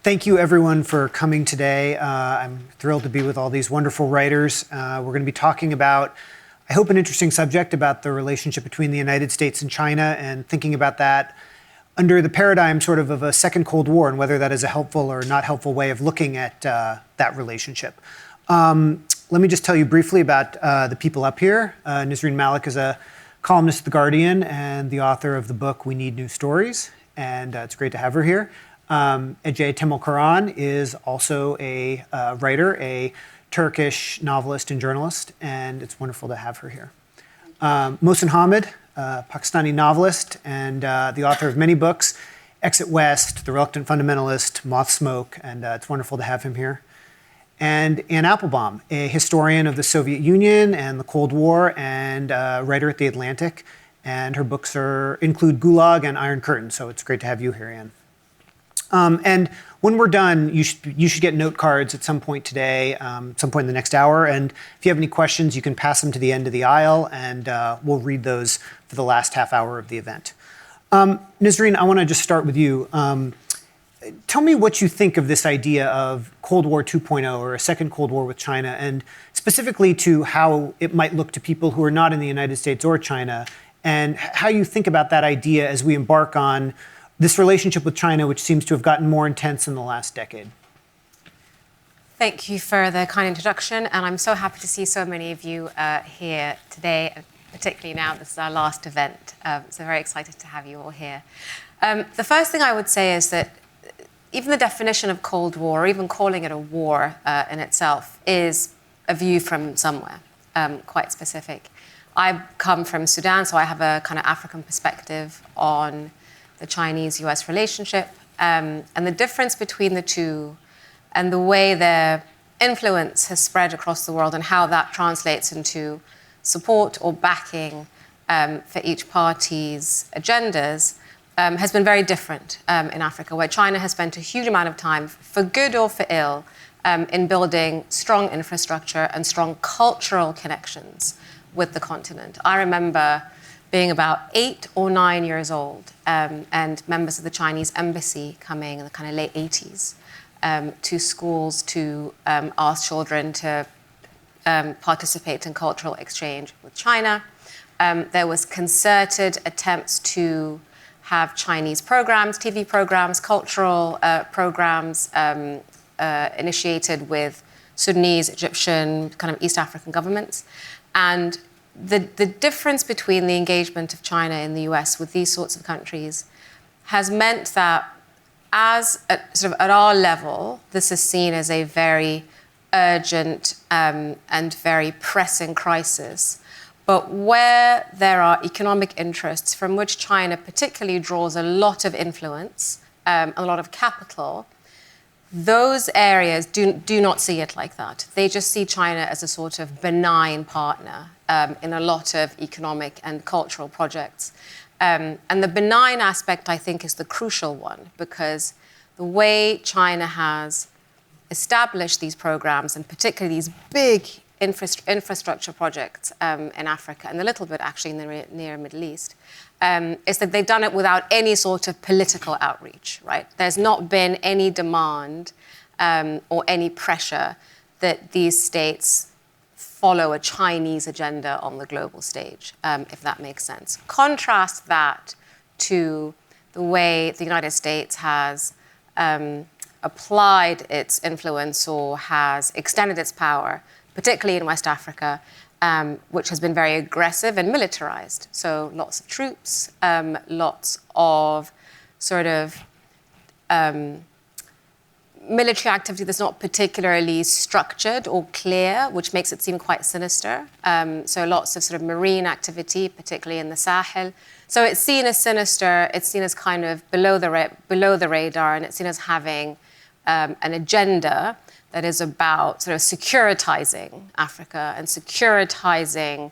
Thank you, everyone, for coming today. I'm thrilled to be with all these wonderful writers. We're going to be talking about, I hope, an interesting subject about the relationship between the United States and China, and thinking about that under the paradigm sort of a second Cold War, and whether that is a helpful or not helpful way of looking at that relationship. Let me just tell you briefly about the people up here. Nisreen Malik is a columnist at The Guardian and the author of the book We Need New Stories, and it's great to have her here. Ece Temel-Karan is also a writer, a Turkish novelist and journalist, and it's wonderful to have her here. Mohsin Hamid, Pakistani novelist and the author of many books, Exit West, The Reluctant Fundamentalist, Moth Smoke, and it's wonderful to have him here. And Anne Applebaum, a historian of the Soviet Union and the Cold War, and a writer at The Atlantic, and her books include Gulag and Iron Curtain, so it's great to have you here, Anne. And when we're done, you should get note cards at some point today, some point in the next hour. And if you have any questions, you can pass them to the end of the aisle, and we'll read those for the last half hour of the event. Nisreen, I want to just start with you. Tell me what you think of this idea of Cold War 2.0, or a second Cold War with China, and specifically to how it might look to people who are not in the United States or China, and how you think about that idea as we embark on this relationship with China, which seems to have gotten more intense in the last decade. Thank you for the kind introduction, and I'm so happy to see so many of you here today, particularly now this is our last event, so very excited to have you all here. The first thing I would say is that even the definition of Cold War, or even calling it a war in itself, is a view from somewhere, quite specific. I come from Sudan, so I have a kind of African perspective on the Chinese-US relationship, and the difference between the two and the way their influence has spread across the world and how that translates into support or backing for each party's agendas has been very different in Africa, where China has spent a huge amount of time, for good or for ill, in building strong infrastructure and strong cultural connections with the continent. I remember being about 8 or 9 years old, and members of the Chinese embassy coming in the kind of late 80s to schools to ask children to participate in cultural exchange with China. There was concerted attempts to have Chinese programs, TV programs, cultural programs initiated with Sudanese, Egyptian, kind of East African governments. And the difference between the engagement of China in the US with these sorts of countries has meant that sort of at our level, this is seen as a very urgent and very pressing crisis. But where there are economic interests from which China particularly draws a lot of influence, a lot of capital, those areas do not see it like that. They just see China as a sort of benign partner in a lot of economic and cultural projects. And the benign aspect, I think, is the crucial one, because the way China has established these programs, and particularly these big infrastructure projects in Africa, and a little bit actually in the near Middle East, is that they've done it without any sort of political outreach, right? There's not been any demand or any pressure that these states follow a Chinese agenda on the global stage, if that makes sense. Contrast that to the way the United States has applied its influence or has extended its power, particularly in West Africa, which has been very aggressive and militarized. So lots of troops, lots of sort of military activity that's not particularly structured or clear, which makes it seem quite sinister. So lots of sort of marine activity, particularly in the Sahel. So it's seen as sinister, it's seen as kind of below the radar, and it's seen as having an agenda that is about sort of securitizing Africa and securitizing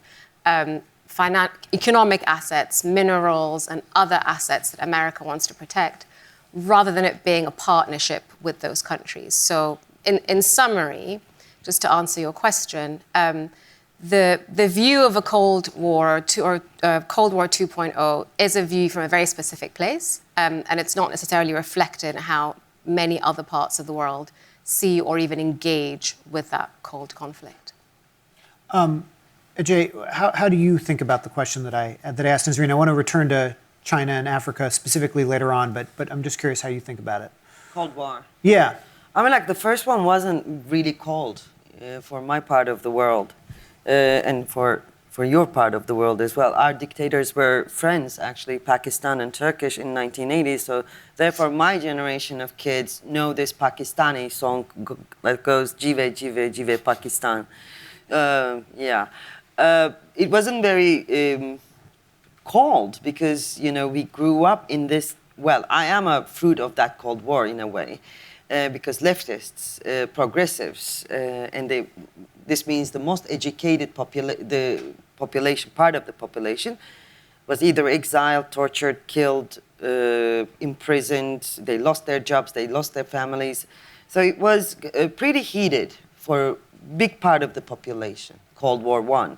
economic assets, minerals, and other assets that America wants to protect, rather than it being a partnership with those countries. So in summary, just to answer your question, the view of a Cold War or Cold War 2.0 is a view from a very specific place, and it's not necessarily reflected in how many other parts of the world see or even engage with that cold conflict? Ajay, how do you think about the question that I asked Nazreen? I want to return to China and Africa specifically later on, but I'm just curious how you think about it. Cold War. Yeah. I mean, like, the first one wasn't really cold for my part of the world, and for your part of the world as well. Our dictators were friends, actually, Pakistan and Turkish in 1980. So therefore, my generation of kids know this Pakistani song that goes "Jive Jive Jive Pakistan." It wasn't very cold because, you know, we grew up in this. Well, I am a fruit of that Cold War in a way, because leftists, progressives, and this means the most educated population, part of the population, was either exiled, tortured, killed, imprisoned. They lost their jobs, they lost their families. So it was pretty heated for a big part of the population, Cold War I.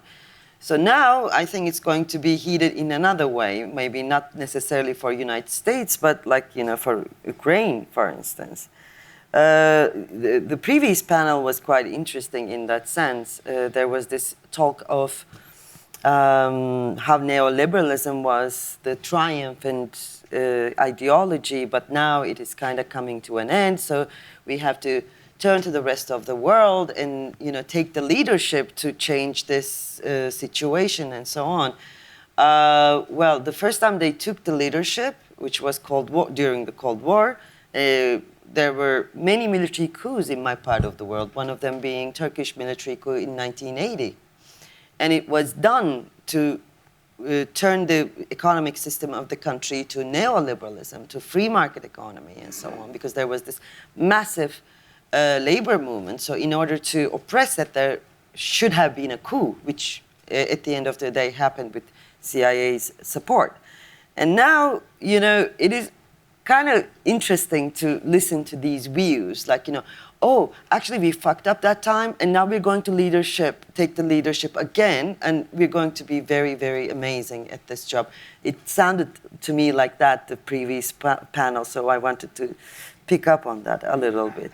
So now I think it's going to be heated in another way, maybe not necessarily for United States, but like, you know, for Ukraine, for instance. The previous panel was quite interesting in that sense. There was this talk of how neoliberalism was the triumphant ideology, but now it is kind of coming to an end. So we have to turn to the rest of the world and, you know, take the leadership to change this situation and so on. Well, the first time they took the leadership, which was Cold War, during the Cold War, there were many military coups in my part of the world, one of them being Turkish military coup in 1980. And it was done to turn the economic system of the country to neoliberalism, to free market economy and so on, because there was this massive labor movement. So in order to oppress it, there should have been a coup, which at the end of the day happened with CIA's support. And now, you know, it is kind of interesting to listen to these views, like, you know, oh, actually we fucked up that time, and now we're going to take the leadership again, and we're going to be very, very amazing at this job. It sounded to me like that, the previous panel, so I wanted to pick up on that a little bit.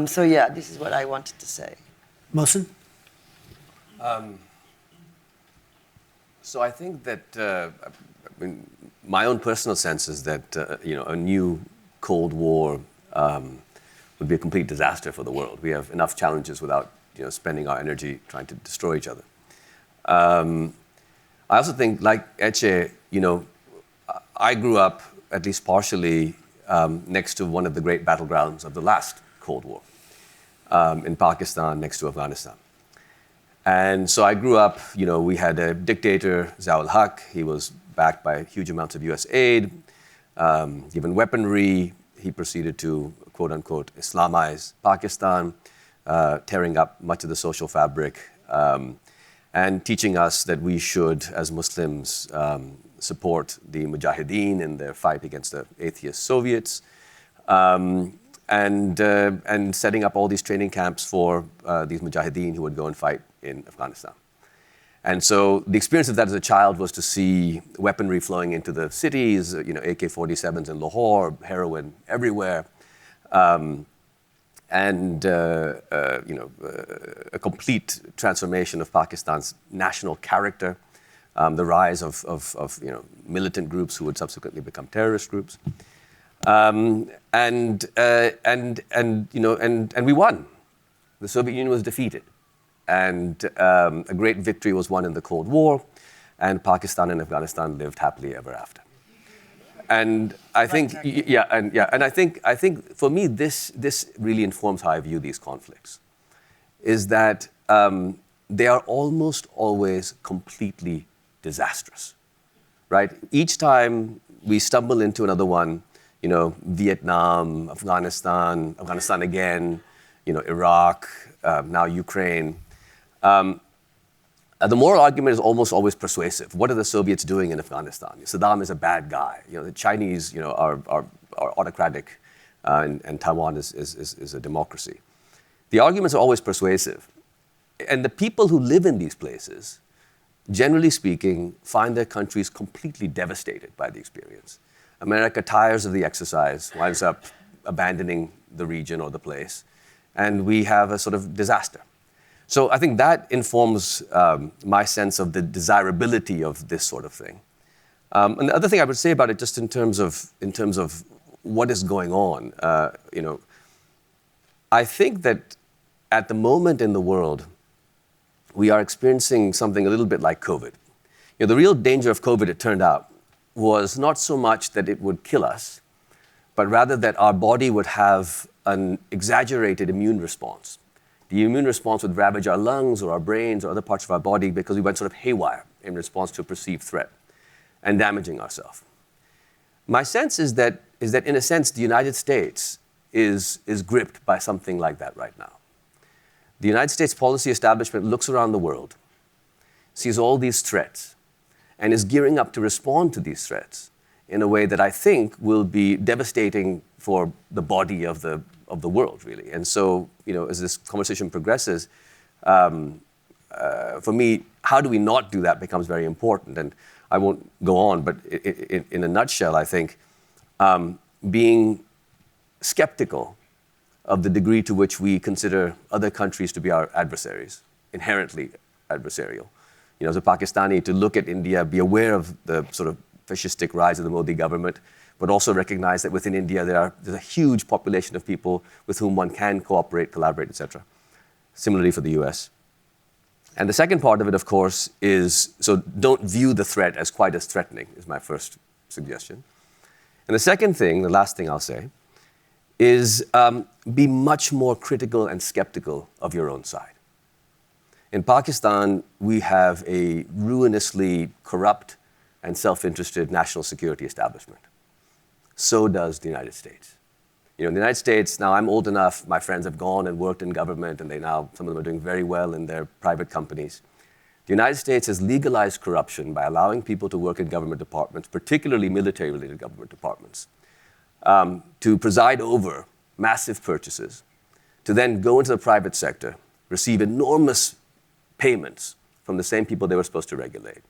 So yeah, this is what I wanted to say. Mohsen? So I think that I mean, my own personal sense is that you know, a new Cold War would be a complete disaster for the world. We have enough challenges without, you know, spending our energy trying to destroy each other. I also think, like Etche, you know, I grew up, at least partially, next to one of the great battlegrounds of the last Cold War, in Pakistan, next to Afghanistan. And so I grew up, you know, we had a dictator, Zia-ul-Haq. He was backed by huge amounts of US aid, given weaponry. He proceeded to, quote unquote, Islamize Pakistan, tearing up much of the social fabric, and teaching us that we should, as Muslims, support the Mujahideen in their fight against the atheist Soviets, and setting up all these training camps for these Mujahideen who would go and fight in Afghanistan. And so the experience of that as a child was to see weaponry flowing into the cities, you know, AK-47s in Lahore, heroin everywhere, you know, a complete transformation of Pakistan's national character, the rise of you know, militant groups who would subsequently become terrorist groups, you know, and we won. The Soviet Union was defeated. And a great victory was won in the Cold War, and Pakistan and Afghanistan lived happily ever after. And I think, and I think for me, this really informs how I view these conflicts, is that they are almost always completely disastrous, right? Each time we stumble into another one, you know, Vietnam, Afghanistan again, you know, Iraq, now Ukraine. The moral argument is almost always persuasive. What are the Soviets doing in Afghanistan? Saddam is a bad guy. You know, the Chinese, you know, are autocratic, and Taiwan is a democracy. The arguments are always persuasive. And the people who live in these places, generally speaking, find their countries completely devastated by the experience. America tires of the exercise, winds up abandoning the region or the place, and we have a sort of disaster. So I think that informs my sense of the desirability of this sort of thing. And the other thing I would say about it, just in terms of what is going on, I think that at the moment in the world, we are experiencing something a little bit like COVID. The real danger of COVID, it turned out, was not so much that it would kill us, but rather that our body would have an exaggerated immune response. The immune response would ravage our lungs or our brains or other parts of our body because we went sort of haywire in response to a perceived threat and damaging ourselves. My sense is that in a sense, the United States is gripped by something like that right now. The United States policy establishment looks around the world, sees all these threats, and is gearing up to respond to these threats in a way that I think will be devastating for the body of the world, really. And so, as this conversation progresses, for me, how do we not do that becomes very important. And I won't go on, but in a nutshell, I think being skeptical of the degree to which we consider other countries to be our adversaries, inherently adversarial. As a Pakistani, to look at India, be aware of the sort of fascistic rise of the Modi government, but also recognize that within India there's a huge population of people with whom one can cooperate, collaborate, etc. Similarly for the US. And the second part of it, of course, is, so don't view the threat as quite as threatening, is my first suggestion. And the second thing, the last thing I'll say, is be much more critical and skeptical of your own side. In Pakistan, we have a ruinously corrupt and self-interested national security establishment. So does the United States. In the United States, now I'm old enough, my friends have gone and worked in government, and some of them are doing very well in their private companies. The United States has legalized corruption by allowing people to work in government departments, particularly military-related government departments, to preside over massive purchases, to then go into the private sector, receive enormous payments from the same people they were supposed to regulate,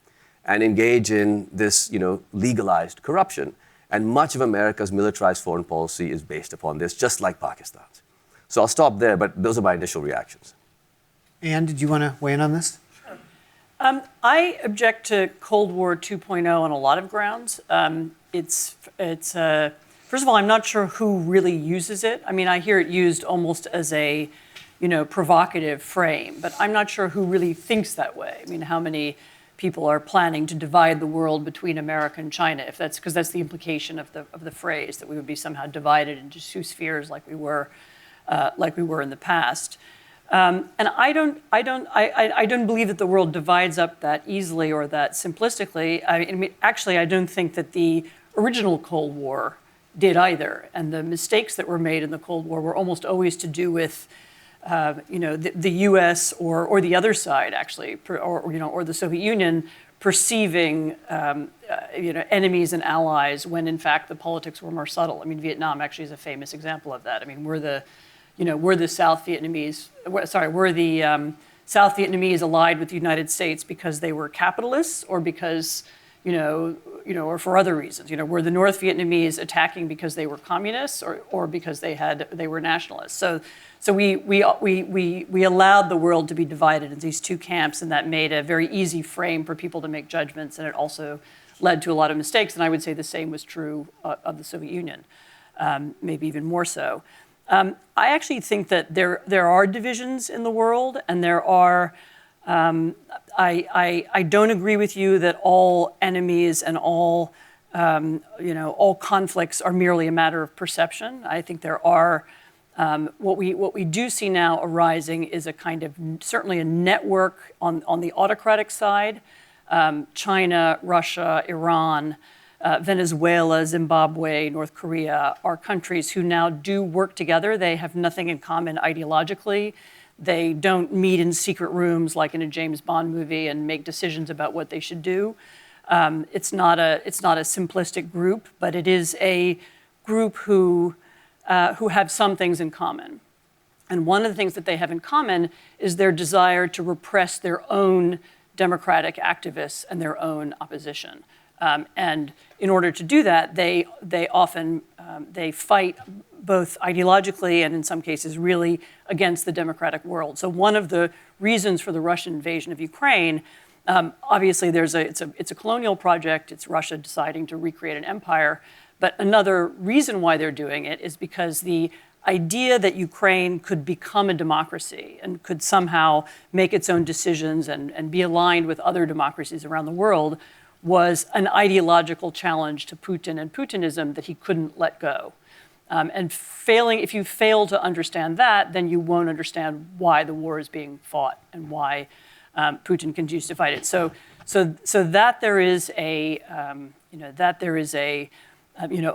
and engage in this, legalized corruption. And much of America's militarized foreign policy is based upon this, just like Pakistan's. So I'll stop there, but those are my initial reactions. Anne, did you want to weigh in on this? I object to Cold War 2.0 on a lot of grounds. First of all, I'm not sure who really uses it. I mean, I hear it used almost as a, provocative frame, but I'm not sure who really thinks that way. I mean, how many people are planning to divide the world between America and China? Because that's the implication of the phrase, that we would be somehow divided into two spheres like we were in the past. And I don't believe that the world divides up that easily or that simplistically. Actually, I don't think that the original Cold War did either. And the mistakes that were made in the Cold War were almost always to do with, the U.S. or the other side, actually, or the Soviet Union perceiving, enemies and allies when in fact the politics were more subtle. I mean, Vietnam actually is a famous example of that. I mean, were the South Vietnamese allied with the United States because they were capitalists, or because, or for other reasons? Were the North Vietnamese attacking because they were communists, or because they were nationalists? So we allowed the world to be divided into these two camps, and that made a very easy frame for people to make judgments, and it also led to a lot of mistakes. And I would say the same was true of the Soviet Union, maybe even more so. I actually think that there are divisions in the world, and there are. I don't agree with you that all enemies and all conflicts are merely a matter of perception. I think there are. What we do see now arising is a kind of certainly a network on the autocratic side. China, Russia, Iran, Venezuela, Zimbabwe, North Korea are countries who now do work together. They have nothing in common ideologically. They don't meet in secret rooms like in a James Bond movie and make decisions about what they should do. It's not a simplistic group, but it is a group who have some things in common. And one of the things that they have in common is their desire to repress their own democratic activists and their own opposition. And in order to do that, they often fight both ideologically and in some cases really against the democratic world. So one of the reasons for the Russian invasion of Ukraine, obviously it's a colonial project, it's Russia deciding to recreate an empire, but another reason why they're doing it is because the idea that Ukraine could become a democracy and could somehow make its own decisions and be aligned with other democracies around the world was an ideological challenge to Putin and Putinism that he couldn't let go. If you fail to understand that, then you won't understand why the war is being fought and why Putin continues to fight it. So that there is a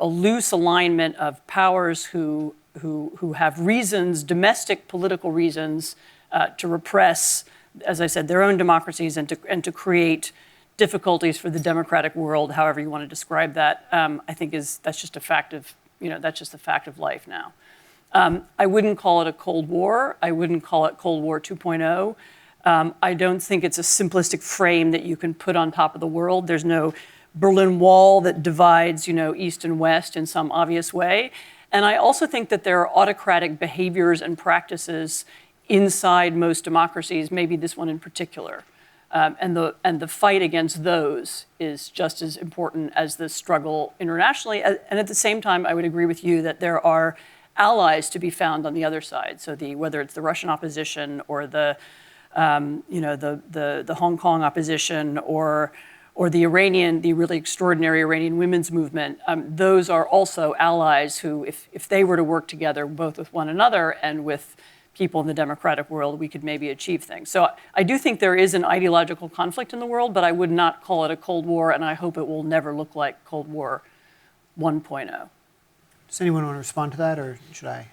loose alignment of powers who have reasons, domestic political reasons, to repress, as I said, their own democracies and to create difficulties for the democratic world, however you want to describe that. I think that's just a fact of life now. I wouldn't call it a Cold War. I wouldn't call it Cold War 2.0. I don't think it's a simplistic frame that you can put on top of the world. There's no Berlin Wall that divides, East and West in some obvious way. And I also think that there are autocratic behaviors and practices inside most democracies, maybe this one in particular. And the fight against those is just as important as the struggle internationally. And at the same time, I would agree with you that there are allies to be found on the other side. So whether it's the Russian opposition or the Hong Kong opposition or the really extraordinary Iranian women's movement, those are also allies who, if they were to work together both with one another and with people in the democratic world, we could maybe achieve things. So I do think there is an ideological conflict in the world, but I would not call it a Cold War, and I hope it will never look like Cold War 1.0. Does anyone want to respond to that, or should I?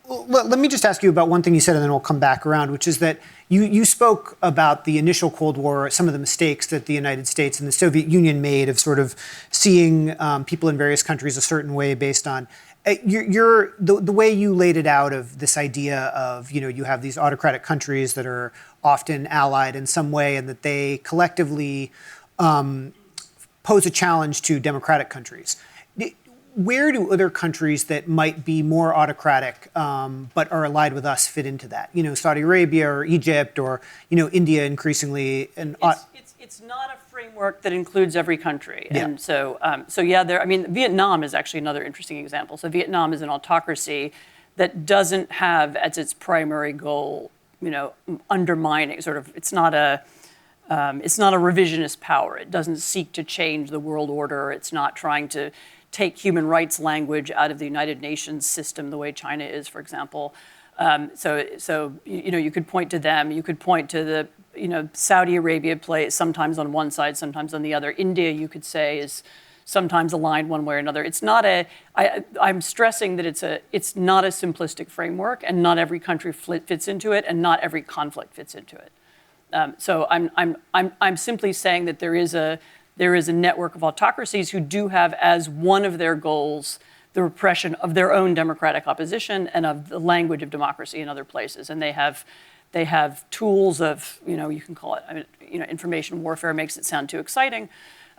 Let me just ask you about one thing you said, and then we'll come back around, which is that you spoke about the initial Cold War, some of the mistakes that the United States and the Soviet Union made of sort of seeing people in various countries a certain way based on the way you laid it out of this idea of, you have these autocratic countries that are often allied in some way and that they collectively pose a challenge to democratic countries. Where do other countries that might be more autocratic but are allied with us fit into that? Saudi Arabia or Egypt or, India increasingly. And it's not a framework that includes every country. Yeah. And Vietnam is actually another interesting example. So Vietnam is an autocracy that doesn't have as its primary goal, undermining it's not a revisionist power. It doesn't seek to change the world order. It's not trying to take human rights language out of the United Nations system the way China is, for example. You could point to them. You could point to the, Saudi Arabia plays sometimes on one side, sometimes on the other. India, you could say, is sometimes aligned one way or another. It's not I'm stressing that it's not a simplistic framework, and not every country fits into it, and not every conflict fits into it. So I'm simply saying that there is a network of autocracies who do have as one of their goals the repression of their own democratic opposition and of the language of democracy in other places. And they have tools of, you can call it, information warfare makes it sound too exciting.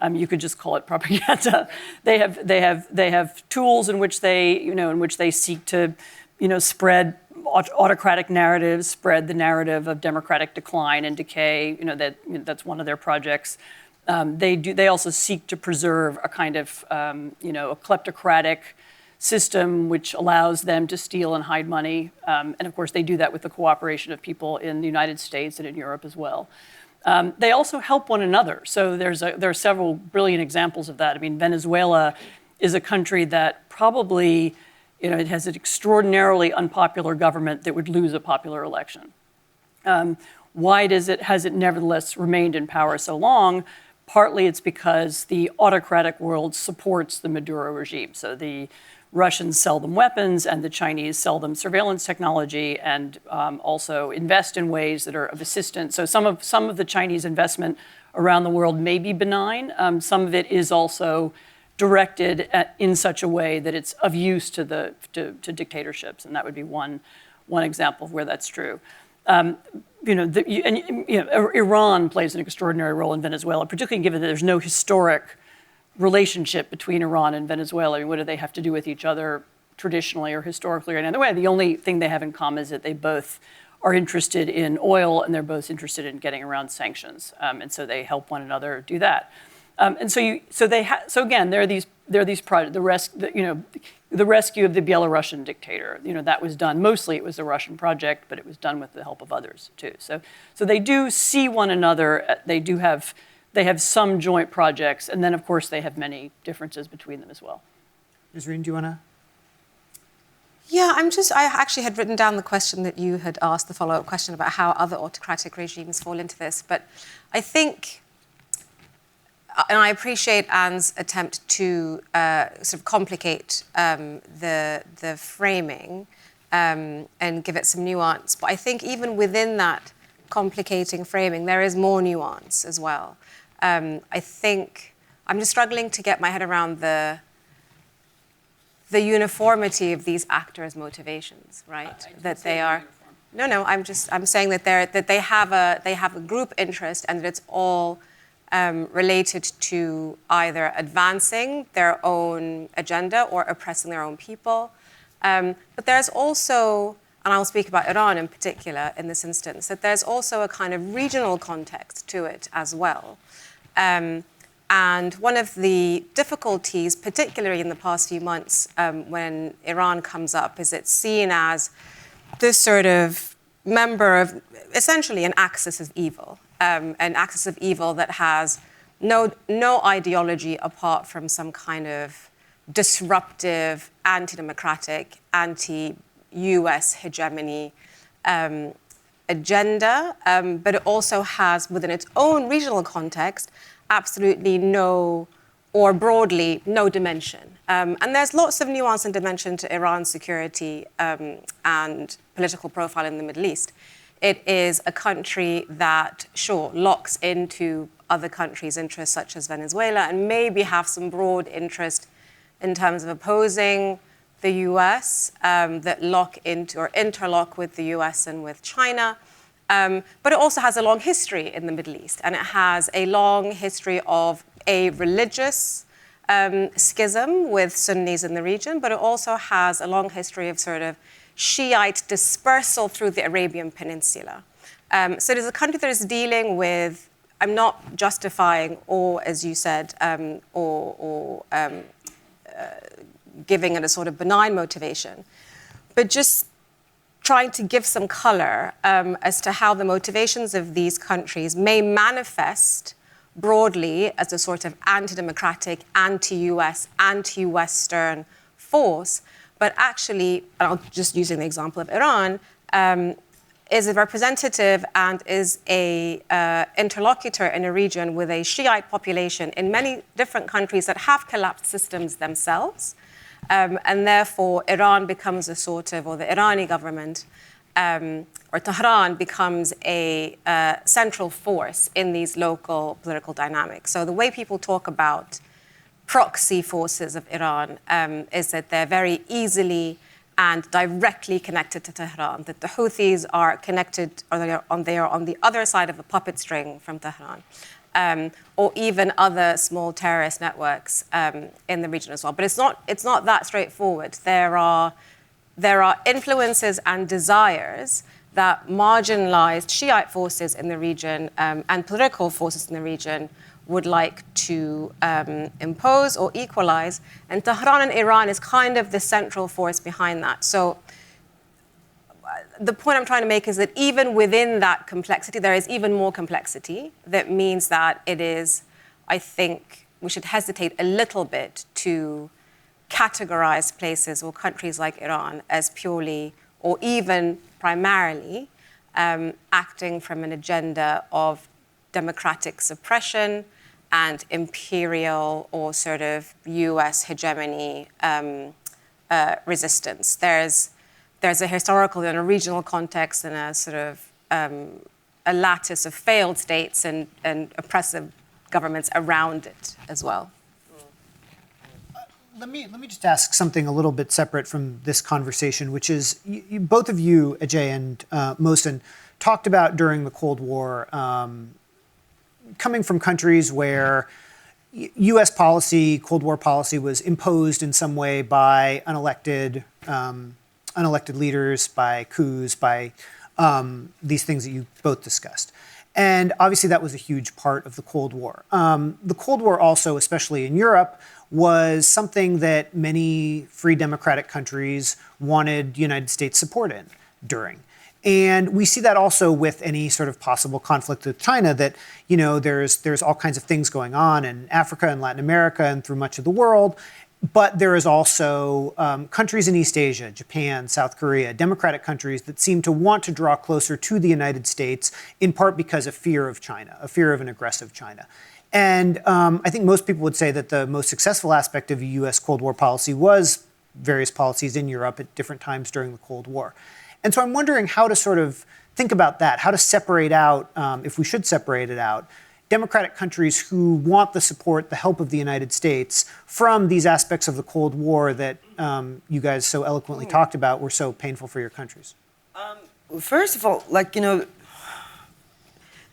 You could just call it propaganda. They have tools in which they seek to, spread autocratic narratives, spread the narrative of democratic decline and decay. That's one of their projects. They also seek to preserve a kind of, a kleptocratic system which allows them to steal and hide money. And of course, they do that with the cooperation of people in the United States and in Europe as well. They also help one another. So there are several brilliant examples of that. Venezuela is a country that probably, it has an extraordinarily unpopular government that would lose a popular election. Why has it nevertheless remained in power so long? Partly it's because the autocratic world supports the Maduro regime. So the Russians sell them weapons and the Chinese sell them surveillance technology and also invest in ways that are of assistance. So some of the Chinese investment around the world may be benign. Some of it is also directed in such a way that it's of use to dictatorships, and that would be one example of where that's true. Iran plays an extraordinary role in Venezuela, particularly given that there's no historic relationship between Iran and Venezuela. What do they have to do with each other? traditionally or historically or any other way. The only thing they have in common is that they both are interested in oil and they're both interested in getting around sanctions, and so they help one another do that. And so again, there are these projects. The rescue of the Belarusian dictator. That was done mostly. It was a Russian project, but it was done with the help of others too. So they do see one another. They have some joint projects, and then of course they have many differences between them as well. Nisreen, do you want to? Yeah, I actually had written down the question that you had asked, the follow-up question about how other autocratic regimes fall into this. But I think, and I appreciate Anne's attempt to sort of complicate the framing and give it some nuance. But I think even within that complicating framing, there is more nuance as well. I think I'm just struggling to get my head around the uniformity of these actors' motivations, right? That they are. No. I'm saying that they have a group interest and that it's all related to either advancing their own agenda or oppressing their own people. But there's also, and I'll speak about Iran in particular in this instance, that there's also a kind of regional context to it as well. And one of the difficulties, particularly in the past few months when Iran comes up, is it's seen as this sort of member of essentially an axis of evil, an axis of evil that has no ideology apart from some kind of disruptive, anti-democratic, anti-US hegemony agenda, but it also has, within its own regional context, absolutely no, or broadly, no dimension. And there's lots of nuance and dimension to Iran's security and political profile in the Middle East. It is a country that, sure, locks into other countries' interests, such as Venezuela, and maybe have some broad interest in terms of opposing the US, that lock into or interlock with the US and with China. But it also has a long history in the Middle East, and it has a long history of a religious schism with Sunnis in the region, but it also has a long history of sort of Shiite dispersal through the Arabian Peninsula. So it is a country that is dealing with, I'm not justifying or, as you said, giving it a sort of benign motivation, but just trying to give some color as to how the motivations of these countries may manifest broadly as a sort of anti-democratic, anti-US, anti-Western force, but actually, and I'll just using the example of Iran, is a representative and is a interlocutor in a region with a Shiite population in many different countries that have collapsed systems themselves. And therefore, Iran becomes a sort of, or the Irani government, or Tehran becomes a central force in these local political dynamics. So the way people talk about proxy forces of Iran is that they're very easily and directly connected to Tehran, that the Houthis are connected, or they are on the other side of the puppet string from Tehran. Or even other small terrorist networks in the region as well. But it's not that straightforward. There are influences and desires that marginalized Shiite forces in the region and political forces in the region would like to impose or equalize. And Tehran and Iran is kind of the central force behind that. So the point I'm trying to make is that even within that complexity, there is even more complexity. That means that it is, I think, we should hesitate a little bit to categorize places or countries like Iran as purely or even primarily acting from an agenda of democratic suppression and imperial or sort of US hegemony resistance. There's a historical and a regional context and a sort of a lattice of failed states and oppressive governments around it as well. Let me just ask something a little bit separate from this conversation, which is both of you, Ajay and Mohsen, talked about during the Cold War coming from countries where U.S. policy, Cold War policy, was imposed in some way by unelected leaders, by coups, by these things that you both discussed. And obviously that was a huge part of the Cold War. The Cold War also, especially in Europe, was something that many free democratic countries wanted United States support in during. And we see that also with any sort of possible conflict with China, that there's all kinds of things going on in Africa and Latin America and through much of the world. But there is also countries in East Asia, Japan, South Korea, democratic countries that seem to want to draw closer to the United States, in part because of fear of China, a fear of an aggressive China. And I think most people would say that the most successful aspect of U.S. Cold War policy was various policies in Europe at different times during the Cold War. And so I'm wondering how to sort of think about that, how to separate out, if we should separate it out, democratic countries who want the support, the help of the United States from these aspects of the Cold War that you guys so eloquently talked about were so painful for your countries. First of all,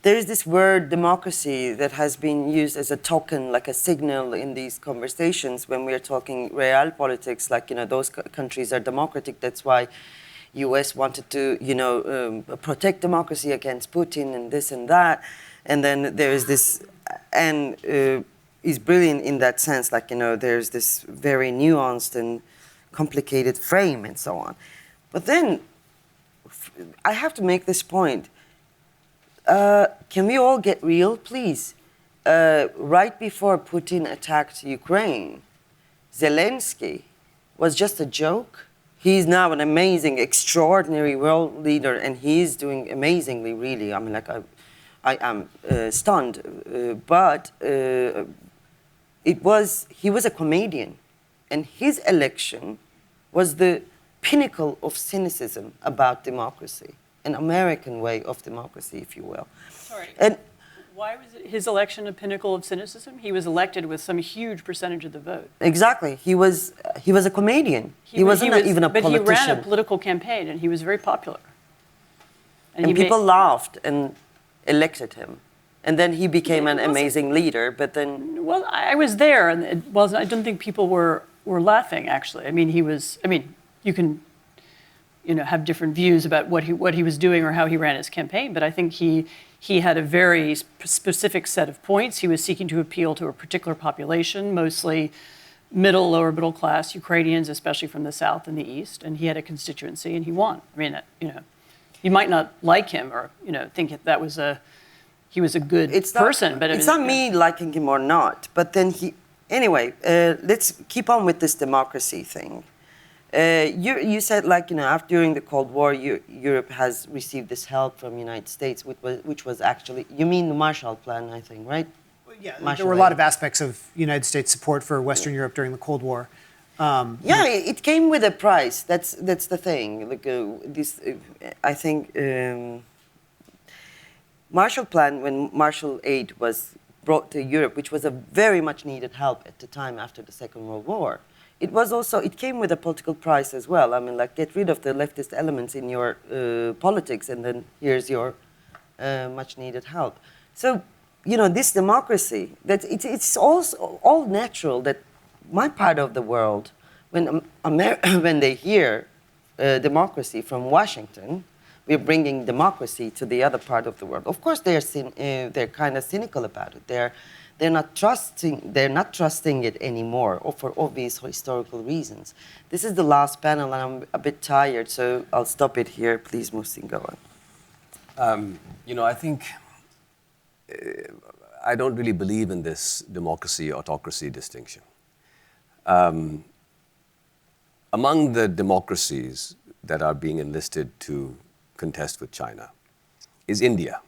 there is this word democracy that has been used as a token, like a signal in these conversations when we are talking real politics, those countries are democratic. That's why U.S. wanted to, protect democracy against Putin and this and that. And then there is this, and is brilliant in that sense, there's this very nuanced and complicated frame and so on. But then I have to make this point. Can we all get real, please? Right before Putin attacked Ukraine, Zelensky was just a joke. He's now an amazing, extraordinary world leader, and he's doing amazingly, really. I mean, I am stunned. But he was a comedian, and his election was the pinnacle of cynicism about democracy, an American way of democracy, if you will. Sorry. And why was his election a pinnacle of cynicism? He was elected with some huge percentage of the vote. exactly, he was a comedian. He wasn't even a politician. But he ran a political campaign, and he was very popular. And people laughed and elected him. And then he became an amazing leader, but then... Well, I was there, and it wasn't, I don't think people were laughing, actually. I mean, you can have different views about what he was doing or how he ran his campaign, but I think he had a very specific set of points. He was seeking to appeal to a particular population, mostly lower middle class Ukrainians, especially from the south and the east, and he had a constituency and he won. I mean, you might not like him or think that he was a good person, but it's not me liking him or not. But then anyway. Let's keep on with this democracy thing. You said after during the Cold War, Europe has received this help from the United States, which was actually, you mean the Marshall Plan, I think, right? Yeah, there were a lot of aspects of United States support for Western Europe during the Cold War. It came with a price. That's the thing. I think Marshall Plan, when Marshall Aid was brought to Europe, which was a very much needed help at the time after the Second World War. It came with a political price as well. I mean, get rid of the leftist elements in your politics, and then here's your much needed help. So, this democracy, that it's also all natural that my part of the world, when they hear democracy from Washington, we're bringing democracy to the other part of the world. Of course, they're kind of cynical about it. They're not trusting it anymore, or for obvious historical reasons. This is the last panel, and I'm a bit tired, so I'll stop it here. Please, Muhsin, go on. I think I don't really believe in this democracy-autocracy distinction. Among the democracies that are being enlisted to contest with China is India,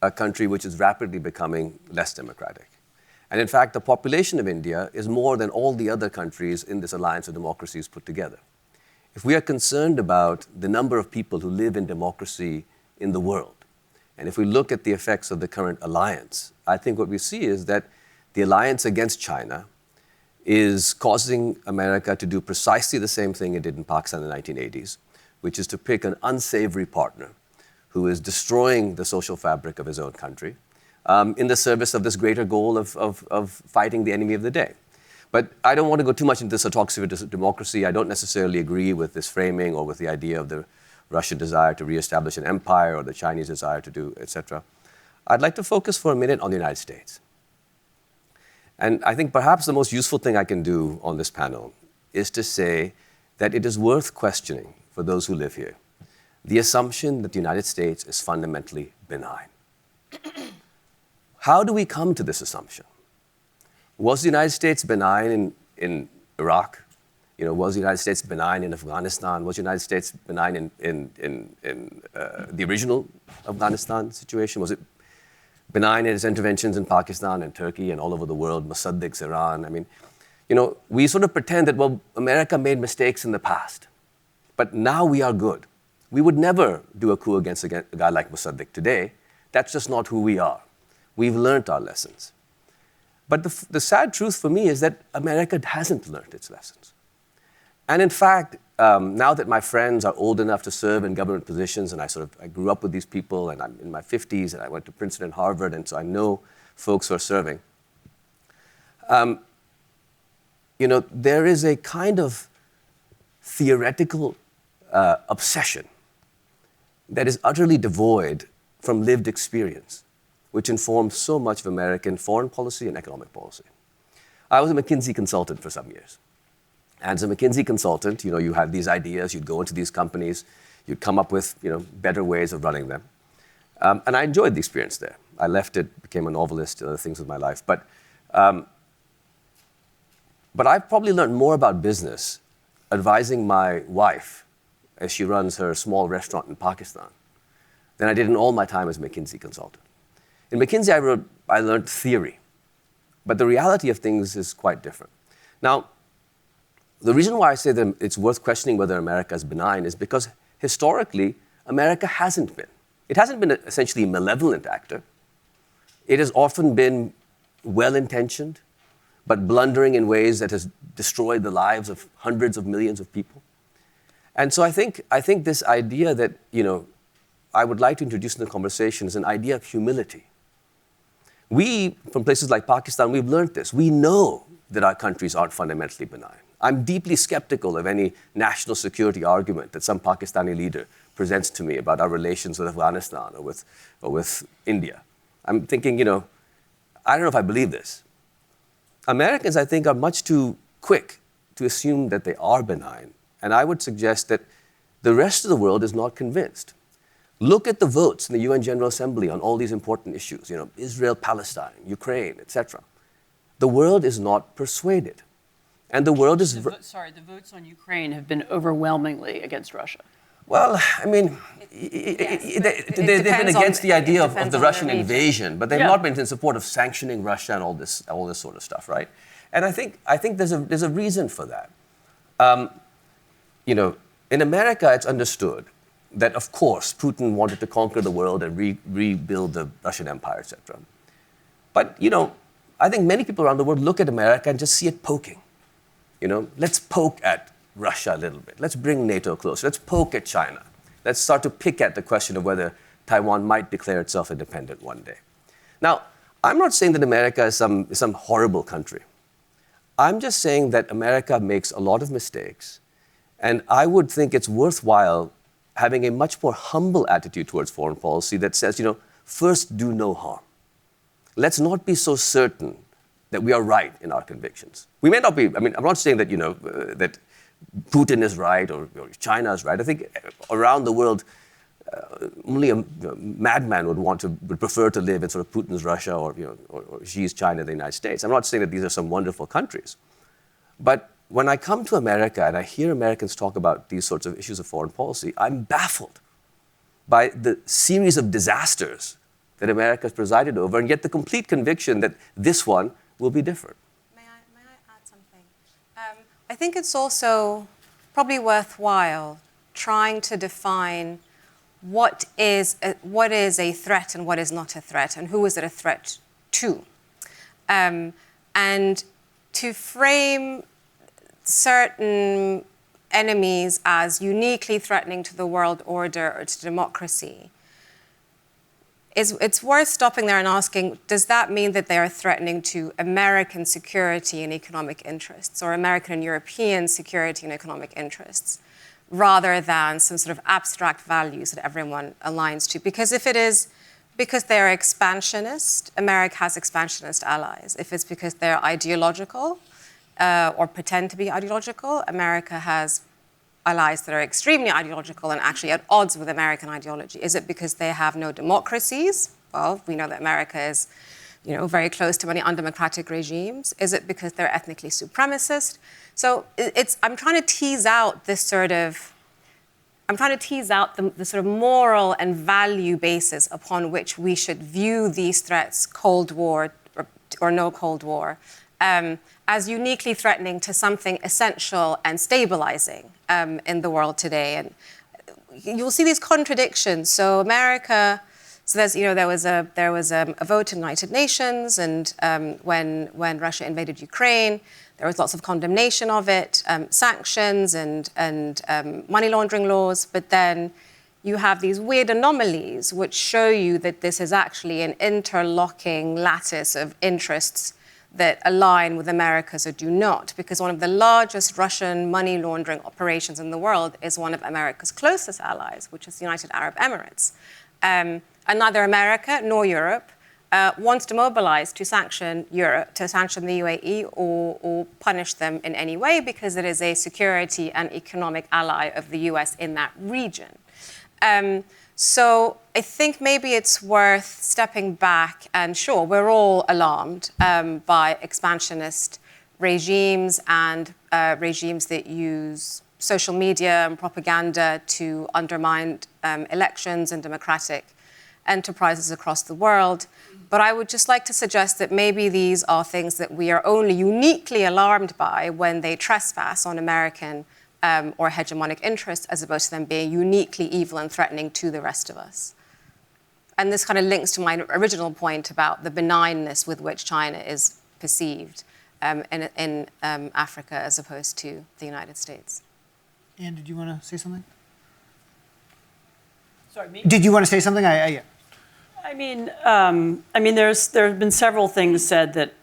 a country which is rapidly becoming less democratic. And in fact, the population of India is more than all the other countries in this alliance of democracies put together. If we are concerned about the number of people who live in democracy in the world, and if we look at the effects of the current alliance, I think what we see is that the alliance against China is causing America to do precisely the same thing it did in Pakistan in the 1980s, which is to pick an unsavory partner who is destroying the social fabric of his own country, in the service of this greater goal of fighting the enemy of the day. But I don't want to go too much into this autocracy versus democracy. I don't necessarily agree with this framing or with the idea of the Russian desire to reestablish an empire or the Chinese desire to do, etc. I'd like to focus for a minute on the United States. And I think perhaps the most useful thing I can do on this panel is to say that it is worth questioning for those who live here the assumption that the United States is fundamentally benign. How do we come to this assumption? Was the United States benign in Iraq? Was the United States benign in Afghanistan? Was the United States benign in the original Afghanistan situation? Was it benign in its interventions in Pakistan and Turkey and all over the world, Mossadegh, Iran? I mean, we sort of pretend that, well, America made mistakes in the past, but now we are good. We would never do a coup against a guy like Mossadegh today. That's just not who we are. We've learned our lessons. But the sad truth for me is that America hasn't learned its lessons. And in fact, now that my friends are old enough to serve in government positions, and I grew up with these people, and I'm in my 50s, and I went to Princeton and Harvard, and so I know folks who are serving. There is a kind of theoretical obsession that is utterly devoid from lived experience, which informs so much of American foreign policy and economic policy. I was a McKinsey consultant for some years. And as a McKinsey consultant, you had these ideas, you'd go into these companies, you'd come up with, better ways of running them. And I enjoyed the experience there. I left it, became a novelist, other things with my life. But I've probably learned more about business advising my wife as she runs her small restaurant in Pakistan than I did in all my time as a McKinsey consultant. In McKinsey, I learned theory, but the reality of things is quite different. Now, the reason why I say that it's worth questioning whether America is benign is because historically, America hasn't been. It hasn't been essentially a malevolent actor. It has often been well-intentioned, but blundering in ways that has destroyed the lives of hundreds of millions of people. And so I think this idea that, I would like to introduce in the conversation is an idea of humility. We, from places like Pakistan, we've learned this. We know that our countries aren't fundamentally benign. I'm deeply skeptical of any national security argument that some Pakistani leader presents to me about our relations with Afghanistan or with India. I'm thinking, I don't know if I believe this. Americans, I think, are much too quick to assume that they are benign. And I would suggest that the rest of the world is not convinced. Look at the votes in the UN General Assembly on all these important issues, Israel, Palestine, Ukraine, etc. The world is not persuaded. And the world is... The votes on Ukraine have been overwhelmingly against Russia. Well, I mean, they've been against the idea of the Russian invasion, but they've not been in support of sanctioning Russia and all this sort of stuff, right? And I think there's a reason for that. In America, it's understood that, of course, Putin wanted to conquer the world and rebuild the Russian Empire, etc. But, I think many people around the world look at America and just see it poking. Let's poke at Russia a little bit. Let's bring NATO closer. Let's poke at China. Let's start to pick at the question of whether Taiwan might declare itself independent one day. Now, I'm not saying that America is some horrible country. I'm just saying that America makes a lot of mistakes, and I would think it's worthwhile having a much more humble attitude towards foreign policy that says, first do no harm. Let's not be so certain that we are right in our convictions. We may not be, I'm not saying that, that Putin is right or China is right. I think around the world, only a madman would prefer to live in sort of Putin's Russia or Xi's China, the United States. I'm not saying that these are some wonderful countries. But when I come to America and I hear Americans talk about these sorts of issues of foreign policy, I'm baffled by the series of disasters that America has presided over, and yet the complete conviction that this one will be different. May I add something? I think it's also probably worthwhile trying to define what is a threat and what is not a threat, and who is it a threat to. And to frame certain enemies as uniquely threatening to the world order or to democracy it's worth stopping there and asking, does that mean that they are threatening to American security and economic interests, or American and European security and economic interests, rather than some sort of abstract values that everyone aligns to? Because if it is because they're expansionist, America has expansionist allies. If it's because they're ideological or pretend to be ideological, America has allies that are extremely ideological and actually at odds with American ideology. Is it because they have no democracies? Well, we know that America is, very close to many undemocratic regimes. Is it because they're ethnically supremacist? So I'm trying to tease out the sort of moral and value basis upon which we should view these threats, Cold War or no Cold War, as uniquely threatening to something essential and stabilizing in the world today. And you'll see these contradictions. So America, there was a vote in the United Nations, and when Russia invaded Ukraine, there was lots of condemnation of it, sanctions and money laundering laws. But then you have these weird anomalies which show you that this is actually an interlocking lattice of interests that align with America's or do not, because one of the largest Russian money laundering operations in the world is one of America's closest allies, which is the United Arab Emirates. And neither America nor Europe wants to mobilize to sanction Europe, to sanction the UAE or punish them in any way, because it is a security and economic ally of the US in that region. So I think maybe it's worth stepping back, and sure, we're all alarmed by expansionist regimes and regimes that use social media and propaganda to undermine elections and democratic enterprises across the world. But I would just like to suggest that maybe these are things that we are only uniquely alarmed by when they trespass on American or hegemonic interests, as opposed to them being uniquely evil and threatening to the rest of us. And this kind of links to my original point about the benignness with which China is perceived in Africa as opposed to the United States. Anne, did you want to say something? Sorry, me? Did you want to say something? Yeah. I mean, there have been several things said that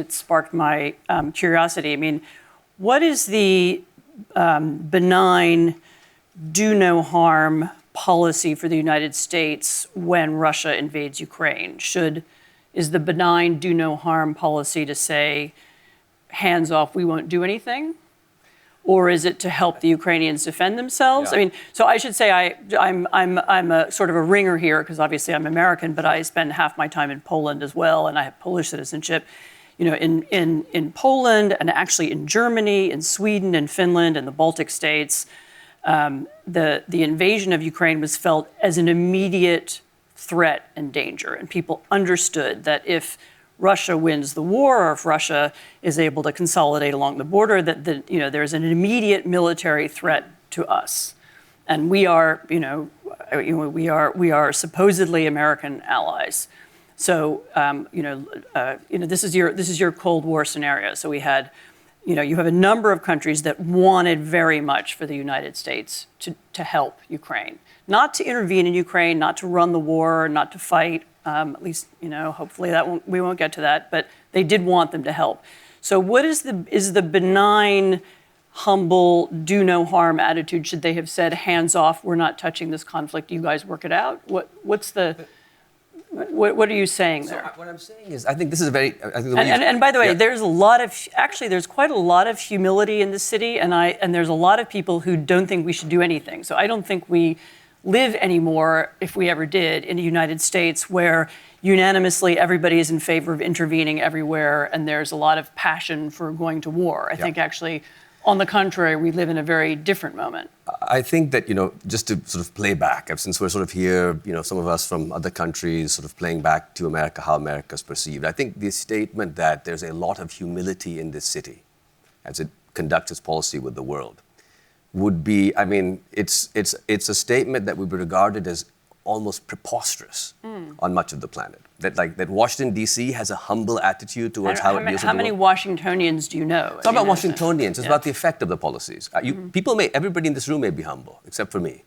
sparked my curiosity. I mean, what is the benign, do no harm policy for the United States when Russia invades Ukraine? Is the benign, do no harm policy to say, hands off, we won't do anything? Or is it to help the Ukrainians defend themselves? Yeah. I mean, so I should say I'm a sort of a ringer here, because obviously I'm American, but I spend half my time in Poland as well, and I have Polish citizenship. In Poland and actually in Germany, in Sweden, in Finland, and the Baltic states, the invasion of Ukraine was felt as an immediate threat and danger, and people understood that if Russia wins the war, or if Russia is able to consolidate along the border, that there's an immediate military threat to us, and we are supposedly American allies. So this is your Cold War scenario. So we had, you have a number of countries that wanted very much for the United States to help Ukraine, not to intervene in Ukraine, not to run the war, not to fight. At least, hopefully we won't get to that, but they did want them to help. So what is the benign, humble, do no harm attitude? Should they have said, hands off, we're not touching this conflict, you guys work it out? What are you saying there? So what I'm saying is, I think this is a very... And by the way, there's quite a lot of humility in this city, and there's a lot of people who don't think we should do anything. So I don't think we live anymore, if we ever did, in the United States, where unanimously everybody is in favor of intervening everywhere, and there's a lot of passion for going to war. I think actually, on the contrary, we live in a very different moment. I think that, just to sort of play back, since we're sort of here, some of us from other countries sort of playing back to America, how America's perceived. I think the statement that there's a lot of humility in this city as it conducts its policy with the world would be, it's a statement that would be regarded as almost preposterous on much of the planet. That Washington, D.C. has a humble attitude towards how it deals with the world. How many Washingtonians do you know? It's not about Washingtonians, it's about the effect of the policies. Everybody in this room may be humble, except for me.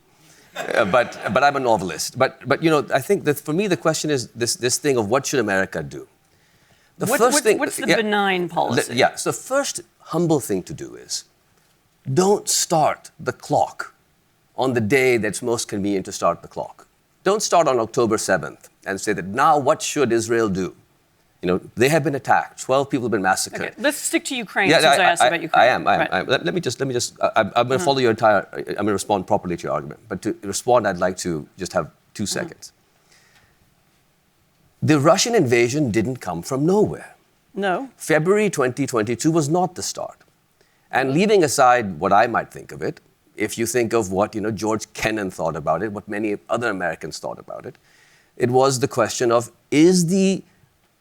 but I'm a novelist. But you know, I think that for me the question is this thing of what should America do. The What's the benign policy? Yeah. So the first humble thing to do is don't start the clock on the day that's most convenient to start the clock. Don't start on October 7th and say that now what should Israel do? You know, they have been attacked. 12 people have been massacred. Okay, let's stick to Ukraine since I asked about Ukraine. I am. Right. Let me just. I'm going to follow your entire. I'm going to respond properly to your argument. But to respond, I'd like to just have 2 seconds. The Russian invasion didn't come from nowhere. No. February 2022 was not the start. And leaving aside what I might think of it, if you think of what George Kennan thought about it, what many other Americans thought about it, it was the question of, is the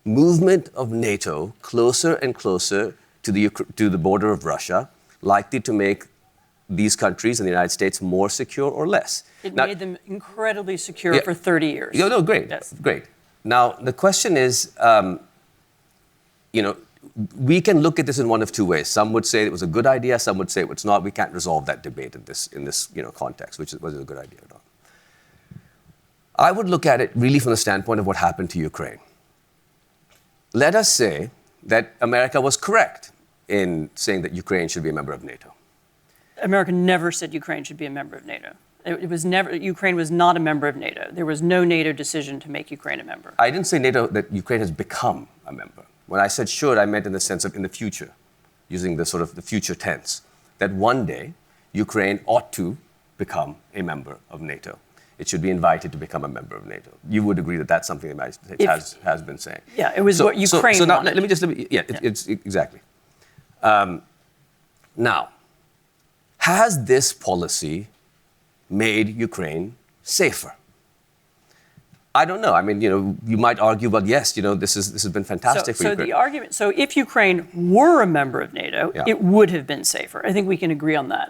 movement of NATO closer and closer to the border of Russia likely to make these countries and the United States more secure or less? It made them incredibly secure for 30 years. No, great, Yes. great. Now, the question is, we can look at this in one of 2 ways. Some would say it was a good idea, some would say it was not. We can't resolve that debate in this context, which was it a good idea or not. I would look at it really from the standpoint of what happened to Ukraine. Let us say that America was correct in saying that Ukraine should be a member of NATO. America never said Ukraine should be a member of NATO. It was never. Ukraine was not a member of NATO. There was no NATO decision to make Ukraine a member. I didn't say NATO that Ukraine has become a member. When I said should, I meant in the sense of in the future, using the sort of the future tense, that one day Ukraine ought to become a member of NATO. It should be invited to become a member of NATO. You would agree that that's something the United States has been saying. Yeah, it was what Ukraine so now, wanted. It's exactly. Now, has this policy made Ukraine safer? I don't know. I mean, you might argue, well, yes, this has been fantastic for Ukraine. The argument. So if Ukraine were a member of NATO, Yeah. it would have been safer. I think we can agree on that.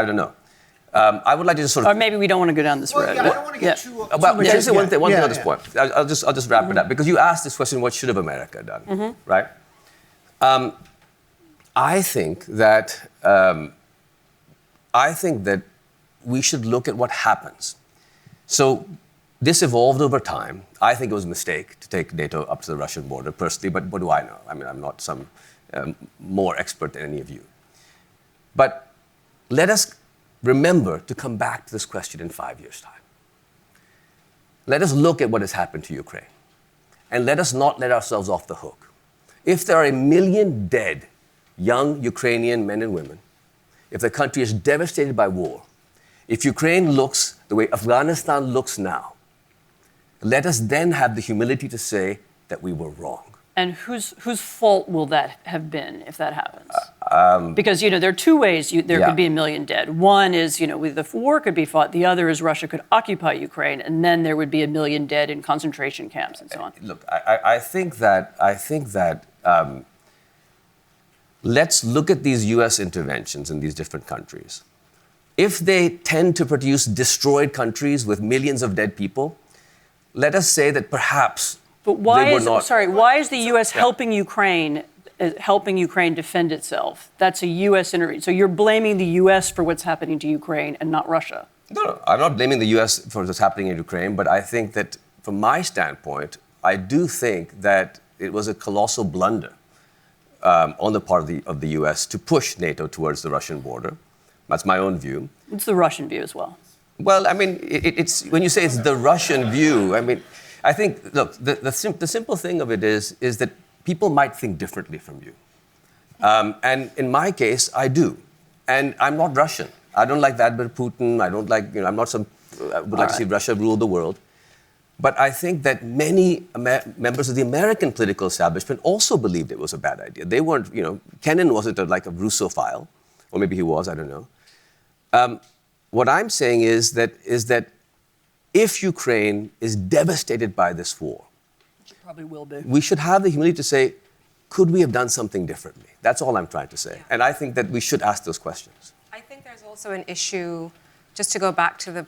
I don't know. I would like to just sort of. Or maybe we don't want to go down this road. I don't want to get too. Well, can I say one thing on this Yeah. point? I'll just wrap it up because you asked this question: what should have America done? Right? I think that we should look at what happens. So this evolved over time. I think it was a mistake to take NATO up to the Russian border, personally. But what do I know? I mean, I'm not some more expert than any of you. But let us remember to come back to this question in 5 years' time. Let us look at what has happened to Ukraine. And let us not let ourselves off the hook. If there are 1 million dead young Ukrainian men and women, if the country is devastated by war, if Ukraine looks the way Afghanistan looks now, let us then have the humility to say that we were wrong. And whose fault will that have been if that happens? Because there are 2 ways there could be 1 million dead. One is the war could be fought. The other is Russia could occupy Ukraine, and then there would be 1 million dead in concentration camps and so on. Look, I think that let's look at these U.S. interventions in these different countries. If they tend to produce destroyed countries with millions of dead people, let us say that perhaps. But why is the U.S. helping Ukraine defend itself? That's a U.S. intervention. So you're blaming the U.S. for what's happening to Ukraine and not Russia. No, I'm not blaming the U.S. for what's happening in Ukraine, but I think that from my standpoint, I do think that it was a colossal blunder on the part of the U.S. to push NATO towards the Russian border. That's my own view. It's the Russian view as well. Well, I mean, it's when you say it's the Russian view, I mean, I think, look, the simple thing of it is that people might think differently from you. And in my case, I do. And I'm not Russian. I don't like Vladimir Putin. I don't like, I'm not I would like to see Russia rule the world. But I think that many members of the American political establishment also believed it was a bad idea. They weren't, Kennan wasn't like a Russophile, or maybe he was, I don't know. What I'm saying is that if Ukraine is devastated by this war, Which it probably will be. we should have the humility to say, could we have done something differently? That's all I'm trying to say. And I think that we should ask those questions. I think there's also an issue, just to go back to the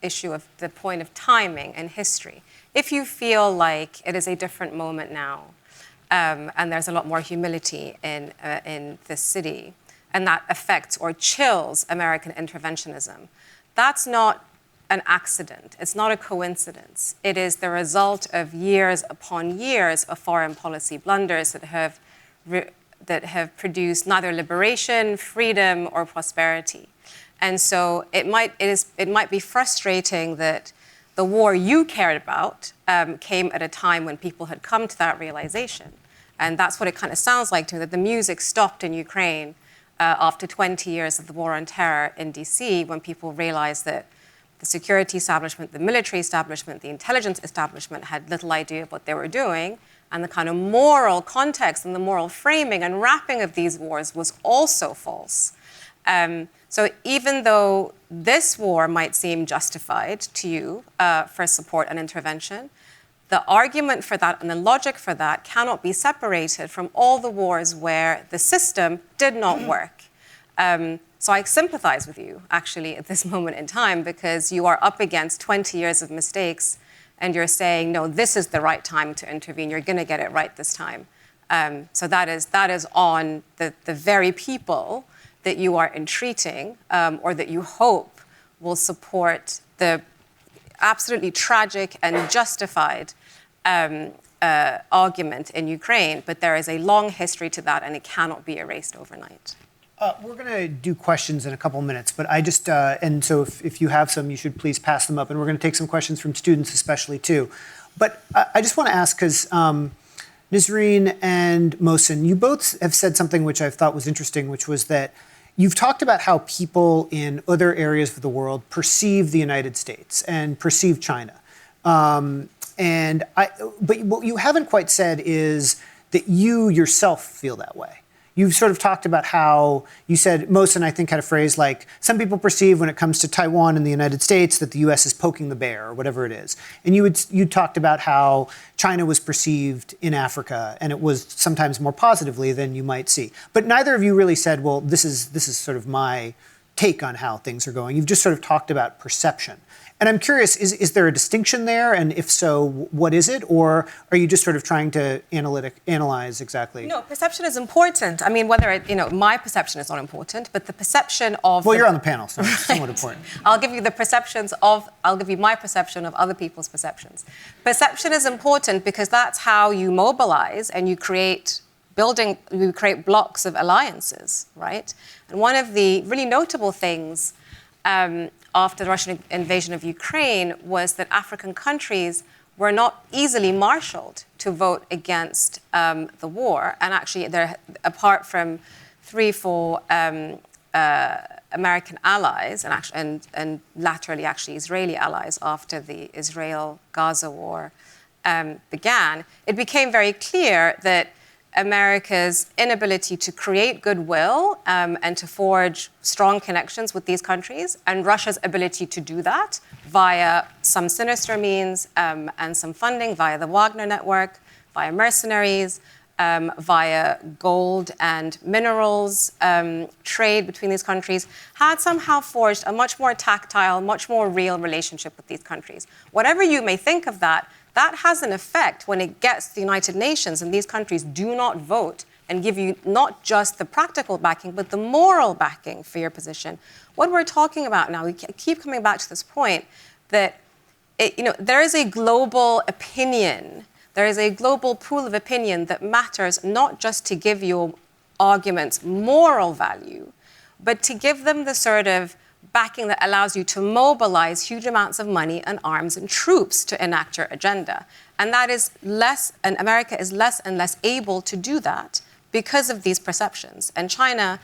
issue of the point of timing and history. If you feel like it is a different moment now, and there's a lot more humility in this city, and that affects or chills American interventionism, that's not an accident. It's not a coincidence. It is the result of years upon years of foreign policy blunders that have produced neither liberation, freedom, or prosperity. And so it might be frustrating that the war you cared about came at a time when people had come to that realization. And that's what it kind of sounds like to me, that the music stopped in Ukraine after 20 years of the war on terror in DC, when people realized that the security establishment, the military establishment, the intelligence establishment had little idea of what they were doing, and the kind of moral context and the moral framing and wrapping of these wars was also false. So even though this war might seem justified to you for support and intervention, the argument for that and the logic for that cannot be separated from all the wars where the system did not work. So I sympathize with you, actually, at this moment in time, because you are up against 20 years of mistakes, and you're saying, no, this is the right time to intervene. You're going to get it right this time. So that is on the very people that you are entreating, or that you hope will support the absolutely tragic and justified argument in Ukraine. But there is a long history to that, and it cannot be erased overnight. We're going to do questions in a couple minutes, but I just, and so if you have some, you should please pass them up. And we're going to take some questions from students especially too. But I just want to ask, because Nisreen and Mohsen, you both have said something which I thought was interesting, which was that you've talked about how people in other areas of the world perceive the United States and perceive China. But what you haven't quite said is that you yourself feel that way. You've sort of talked about how you said, Mohsen, I think, had a phrase like, some people perceive when it comes to Taiwan and the United States that the US is poking the bear, or whatever it is. And you talked about how China was perceived in Africa, and it was sometimes more positively than you might see. But neither of you really said, well, this is sort of my take on how things are going. You've just sort of talked about perception. And I'm curious, is there a distinction there? And if so, what is it? Or are you just sort of trying to analyze exactly? No, perception is important. I mean, my perception is not important, but the perception of... Well, you're on the panel, so it's somewhat important. I'll give you my perception of other people's perceptions. Perception is important because that's how you mobilize and you create blocks of alliances, right? And one of the really notable things after the Russian invasion of Ukraine was that African countries were not easily marshaled to vote against the war. And actually, apart from 3-4 American allies and laterally actually Israeli allies after the Israel-Gaza war began, it became very clear that America's inability to create goodwill and to forge strong connections with these countries, and Russia's ability to do that via some sinister means and some funding, via the Wagner network, via mercenaries, via gold and minerals trade between these countries, had somehow forged a much more tactile, much more real relationship with these countries. Whatever you may think of that, that has an effect when it gets to the United Nations and these countries do not vote and give you not just the practical backing, but the moral backing for your position. What we're talking about now, we keep coming back to this point, that there is a global opinion, there is a global pool of opinion that matters not just to give your arguments moral value, but to give them the sort of backing that allows you to mobilize huge amounts of money and arms and troops to enact your agenda. And that is and America is less and less able to do that because of these perceptions. And China,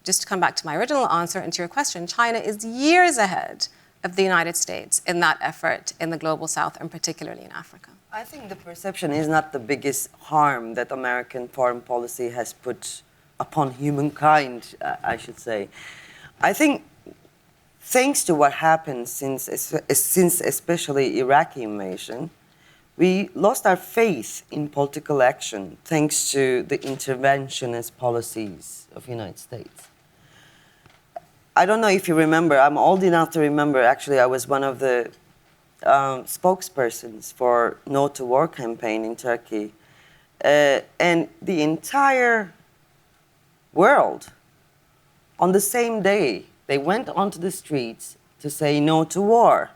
just to come back to my original answer and to your question, China is years ahead of the United States in that effort in the global south and particularly in Africa. I think the perception is not the biggest harm that American foreign policy has put upon humankind, I should say. I think thanks to what happened since especially Iraqi invasion, we lost our faith in political action thanks to the interventionist policies of the United States. I don't know if you remember, I'm old enough to remember, actually I was one of the spokespersons for No to War campaign in Turkey. And the entire world, on the same day, they went onto the streets to say no to war.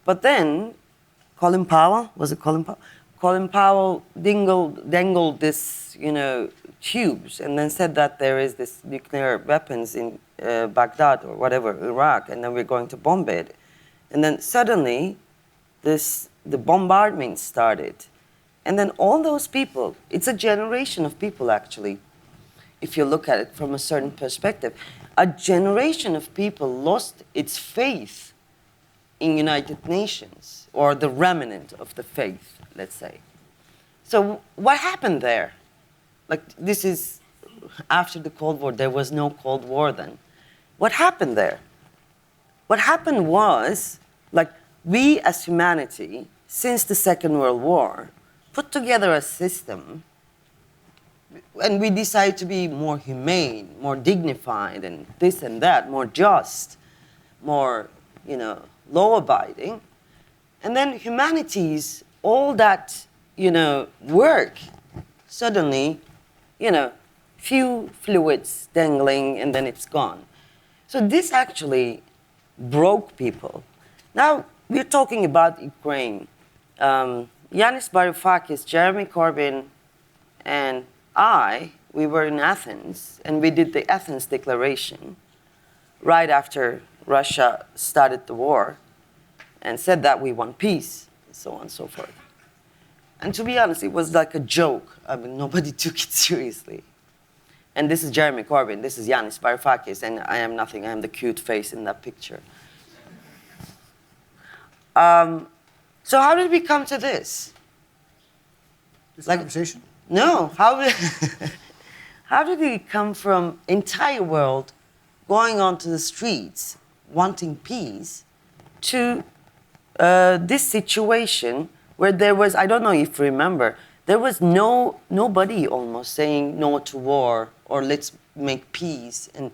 But then Colin Powell, was it Colin Powell? Colin Powell dangled this, tubes, and then said that there is this nuclear weapons in Baghdad or whatever, Iraq, and then we're going to bomb it. And then suddenly, the bombardment started. And then all those people, it's a generation of people actually, if you look at it from a certain perspective, a generation of people lost its faith in United Nations, or the remnant of the faith, let's say. So what happened there? Like, this is after the Cold War. There was no Cold War then. What happened there? What happened was, like, we as humanity, since the Second World War, put together a system, and we decided to be more humane, more dignified, and this and that, more just, more, law-abiding. And then humanity's, all that, work, suddenly, few fluids dangling, and then it's gone. So this actually broke people. Now, we're talking about Ukraine. Yanis Varoufakis, Jeremy Corbyn, and we were in Athens, and we did the Athens Declaration right after Russia started the war and said that we want peace, and so on and so forth. And to be honest, it was like a joke. I mean, nobody took it seriously. And this is Jeremy Corbyn, this is Yanis Varoufakis, and I am nothing. I am the cute face in that picture. So how did we come to this? This conversation? No, how did we come from entire world going onto the streets wanting peace to this situation where there was, I don't know if you remember, there was nobody almost saying no to war or let's make peace. And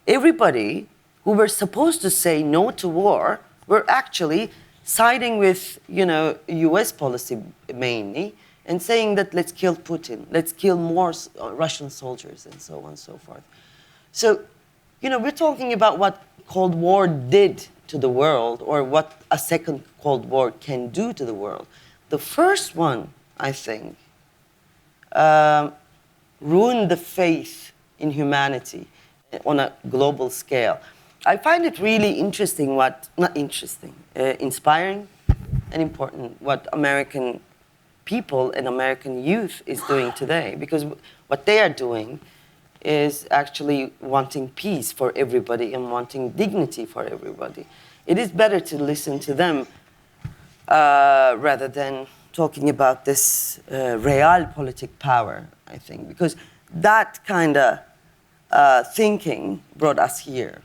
everybody who were supposed to say no to war were actually siding with, U.S. policy mainly, and saying that let's kill Putin, let's kill more Russian soldiers, and so on and so forth. So, we're talking about what Cold War did to the world, or what a second Cold War can do to the world. The first one, I think, ruined the faith in humanity on a global scale. I find it really interesting inspiring and important what American people and American youth is doing today, because what they are doing is actually wanting peace for everybody and wanting dignity for everybody. It is better to listen to them rather than talking about this realpolitik power, I think, because that kind of thinking brought us here.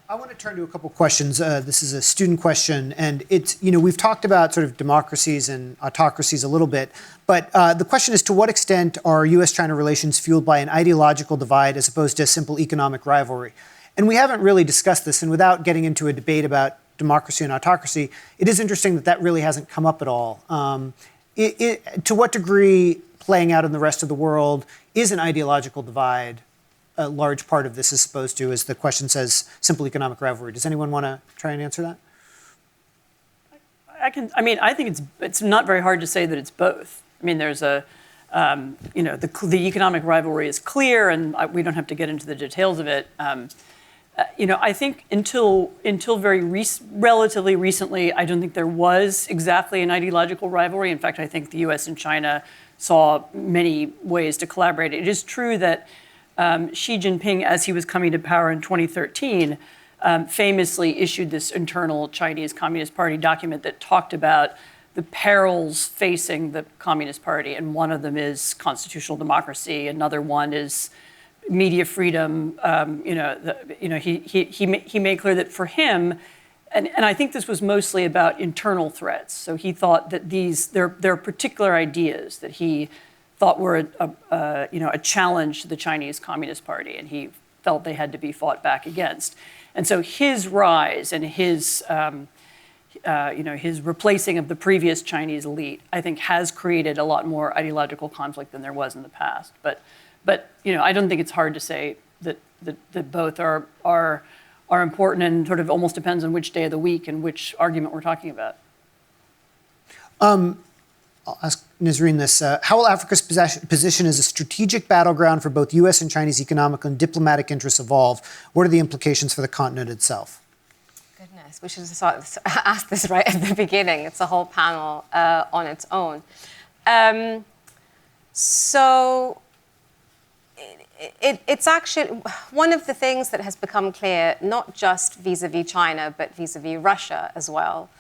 I want to turn to a couple questions. This is a student question, and it's, we've talked about sort of democracies and autocracies a little bit, but the question is, to what extent are U.S.-China relations fueled by an ideological divide as opposed to a simple economic rivalry? And we haven't really discussed this, and without getting into a debate about democracy and autocracy, it is interesting that that really hasn't come up at all. To what degree, playing out in the rest of the world, is an ideological divide a large part of this is supposed to, as the question says, simple economic rivalry? Does anyone want to try and answer that? I think it's not very hard to say that it's both. I mean, there's the economic rivalry is clear, and we don't have to get into the details of it. I think until relatively recently, I don't think there was exactly an ideological rivalry. In fact, I think the U.S. and China saw many ways to collaborate. It is true that Xi Jinping, as he was coming to power in 2013, famously issued this internal Chinese Communist Party document that talked about the perils facing the Communist Party, and one of them is constitutional democracy. Another one is media freedom. He made clear that for him, and I think this was mostly about internal threats. So he thought that there are particular ideas that he thought were a challenge to the Chinese Communist Party, and he felt they had to be fought back against. And so his rise and his replacing of the previous Chinese elite, I think, has created a lot more ideological conflict than there was in the past. But I don't think it's hard to say that both are are important, and sort of almost depends on which day of the week and which argument we're talking about. I'll ask Nisreen this. How will Africa's position as a strategic battleground for both U.S. and Chinese economic and diplomatic interests evolve? What are the implications for the continent itself? Goodness, we should have asked this right at the beginning. It's a whole panel on its own. It's actually one of the things that has become clear, not just vis-a-vis China, but vis-a-vis Russia as well,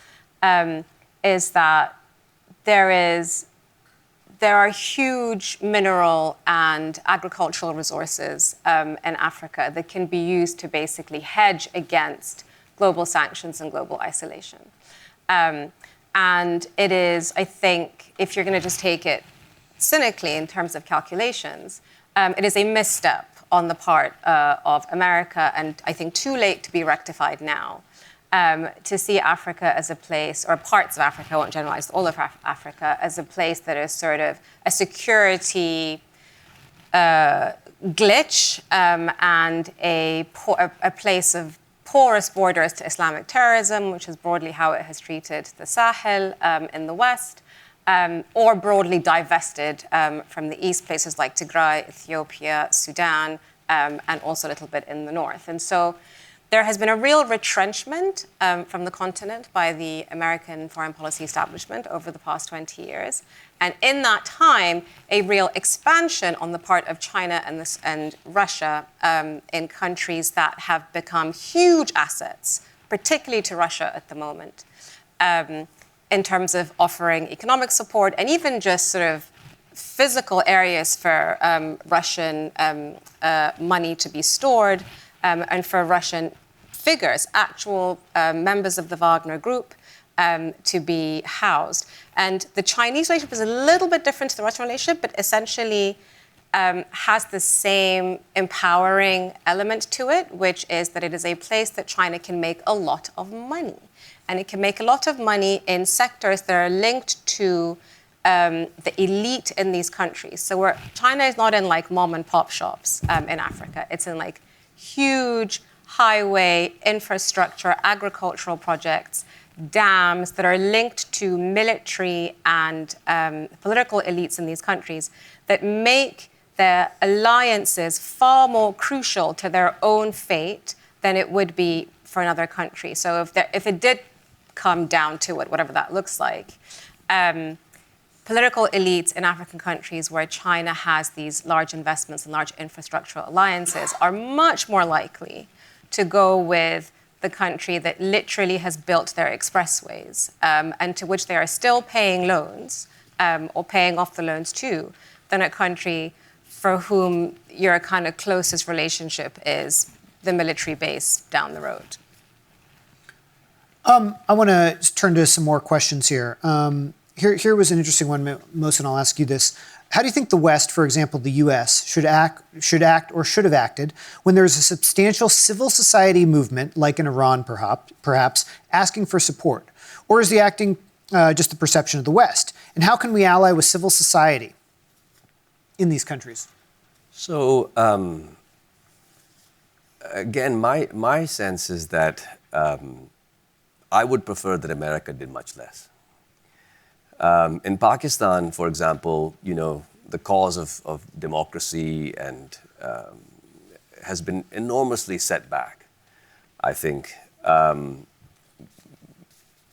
is that there are huge mineral and agricultural resources in Africa that can be used to basically hedge against global sanctions and global isolation. And it is, I think, if you're going to just take it cynically in terms of calculations, it is a misstep on the part of America, and I think too late to be rectified now, to see Africa as a place, or parts of Africa, I won't generalize all of Africa, as a place that is sort of a security glitch and a place of porous borders to Islamic terrorism, which is broadly how it has treated the Sahel in the West, or broadly divested from the East, places like Tigray, Ethiopia, Sudan, and also a little bit in the North. And so there has been a real retrenchment from the continent by the American foreign policy establishment over the past 20 years. And in that time, a real expansion on the part of China and Russia in countries that have become huge assets, particularly to Russia at the moment, in terms of offering economic support and even just sort of physical areas for Russian money to be stored and for Russian figures, actual members of the Wagner Group, to be housed. And the Chinese relationship is a little bit different to the Russian relationship, but essentially has the same empowering element to it, which is that it is a place that China can make a lot of money. And it can make a lot of money in sectors that are linked to the elite in these countries. So China is not in like mom and pop shops in Africa. It's in like huge highway, infrastructure, agricultural projects, dams that are linked to military and political elites in these countries that make their alliances far more crucial to their own fate than it would be for another country. So if it did come down to it, whatever that looks like, political elites in African countries where China has these large investments and large infrastructural alliances are much more likely to go with the country that literally has built their expressways and to which they are still paying loans or paying off the loans to, than a country for whom your kind of closest relationship is the military base down the road. I want to turn to some more questions here. Here was an interesting one, Mohsen, I'll ask you this. How do you think the West, for example, the U.S., should act or should have acted when there's a substantial civil society movement, like in Iran perhaps, asking for support? Or is the acting just the perception of the West? And how can we ally with civil society in these countries? So, again, my sense is that I would prefer that America did much less. In Pakistan, for example, the cause of democracy and has been enormously set back, I think,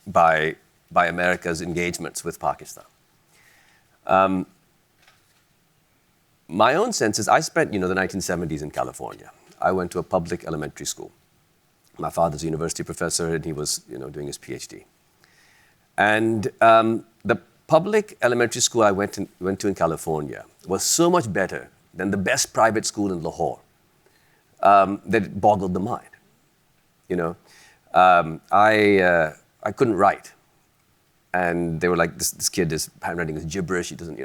by America's engagements with Pakistan. My own sense is I spent, the 1970s in California. I went to a public elementary school. My father's a university professor, and he was, doing his PhD. And the public elementary school I went to in California was so much better than the best private school in Lahore that it boggled the mind. I couldn't write, and they were like, "This kid, his handwriting is gibberish. He doesn't,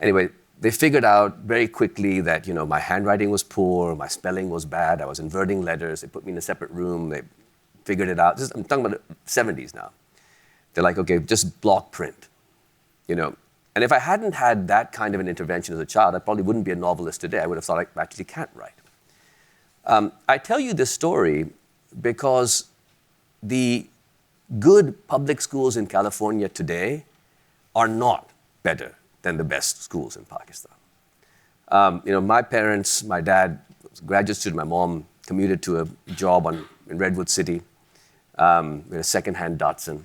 Anyway, they figured out very quickly that my handwriting was poor, my spelling was bad. I was inverting letters. They put me in a separate room. They figured it out. I'm talking about the 70s now. They're like, okay, just block print, And if I hadn't had that kind of an intervention as a child, I probably wouldn't be a novelist today. I would have thought I actually can't write. I tell you this story because the good public schools in California today are not better than the best schools in Pakistan. My parents, my dad was a graduate student, my mom commuted to a job in Redwood City with a second-hand Datsun.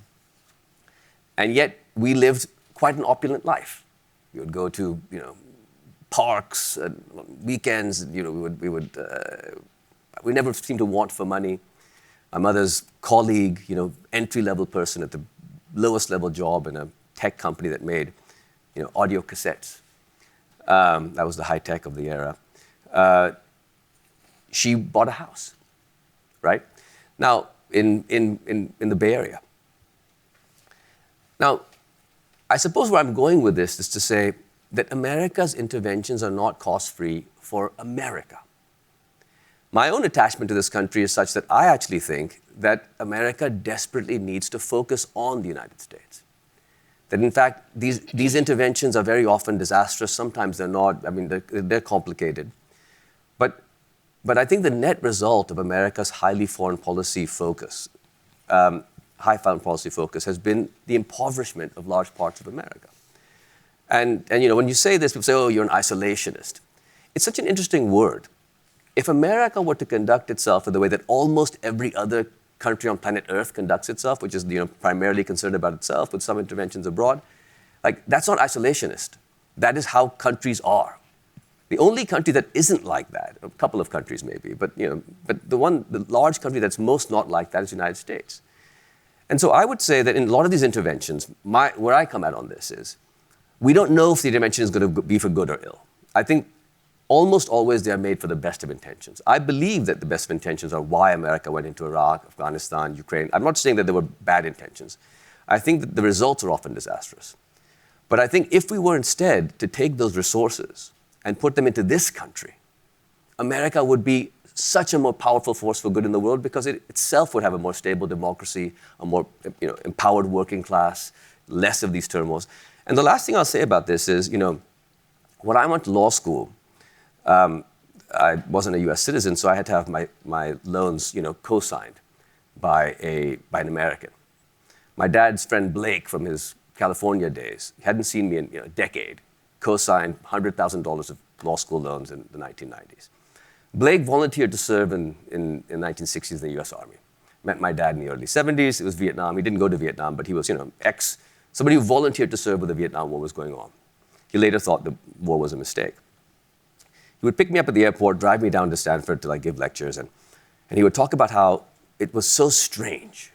And yet we lived quite an opulent life. We would go to, parks and weekends. We never seemed to want for money. My mother's colleague, entry-level person at the lowest level job in a tech company that made, audio cassettes. That was the high tech of the era. She bought a house, right? Now, in the Bay Area. Now, I suppose where I'm going with this is to say that America's interventions are not cost-free for America. My own attachment to this country is such that I actually think that America desperately needs to focus on the United States. That in fact, these interventions are very often disastrous. Sometimes they're not. I mean, they're complicated. But I think the net result of America's high foreign policy focus has been the impoverishment of large parts of America. And when you say this, people say, oh, you're an isolationist. It's such an interesting word. If America were to conduct itself in the way that almost every other country on planet Earth conducts itself, which is primarily concerned about itself with some interventions abroad, that's not isolationist. That is how countries are. The only country that isn't like that, a couple of countries maybe, but the large country that's most not like that is the United States. And so I would say that in a lot of these interventions, where I come at on this is, we don't know if the intervention is going to be for good or ill. I think almost always they are made for the best of intentions. I believe that the best of intentions are why America went into Iraq, Afghanistan, Ukraine. I'm not saying that there were bad intentions. I think that the results are often disastrous. But I think if we were instead to take those resources and put them into this country, America would be such a more powerful force for good in the world because it itself would have a more stable democracy, a more empowered working class, less of these turmoils. And the last thing I'll say about this is, when I went to law school, I wasn't a U.S. citizen, so I had to have my loans, co-signed by an American. My dad's friend Blake from his California days, he hadn't seen me in a decade, co-signed $100,000 of law school loans in the 1990s. Blake volunteered to serve in the 1960s in the U.S. Army. Met my dad in the early 70s. It was Vietnam. He didn't go to Vietnam, but he was, somebody who volunteered to serve when the Vietnam War was going on. He later thought the war was a mistake. He would pick me up at the airport, drive me down to Stanford to give lectures, and he would talk about how it was so strange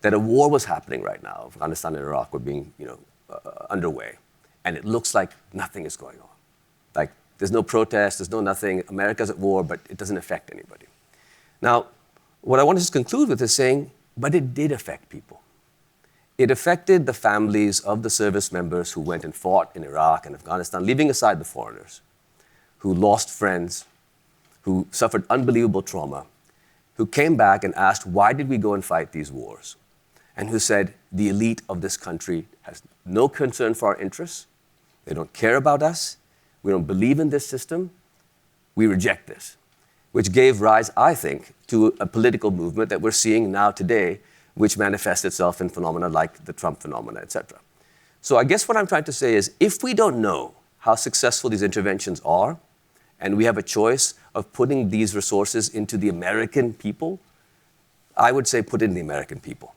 that a war was happening right now. Afghanistan and Iraq were being, underway, and it looks like nothing is going on. There's no protest, there's no nothing. America's at war, but it doesn't affect anybody. Now, what I want to just conclude with is saying, but it did affect people. It affected the families of the service members who went and fought in Iraq and Afghanistan, leaving aside the foreigners, who lost friends, who suffered unbelievable trauma, who came back and asked, why did we go and fight these wars? And who said, the elite of this country has no concern for our interests. They don't care about us. We don't believe in this system. We reject this, which gave rise, I think, to a political movement that we're seeing now today, which manifests itself in phenomena like the Trump phenomena, et cetera. So I guess what I'm trying to say is, if we don't know how successful these interventions are, and we have a choice of putting these resources into the American people, I would say put it in the American people.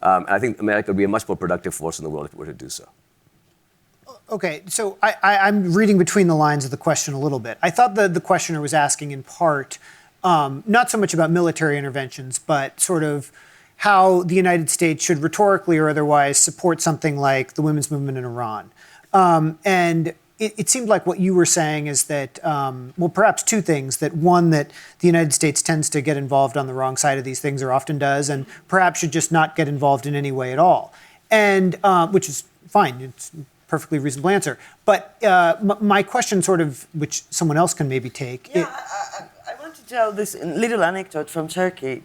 And I think America would be a much more productive force in the world if it were to do so. Okay, so I'm reading between the lines of the question a little bit. I thought the questioner was asking in part, not so much about military interventions, but sort of how the United States should rhetorically or otherwise support something like the women's movement in Iran. And it seemed like what you were saying is that, well, perhaps two things. That one, that the United States tends to get involved on the wrong side of these things, or often does, and perhaps should just not get involved in any way at all. And which is fine. It's a perfectly reasonable answer. But my question sort of, which someone else can maybe take. Yeah, I want to tell this little anecdote from Turkey.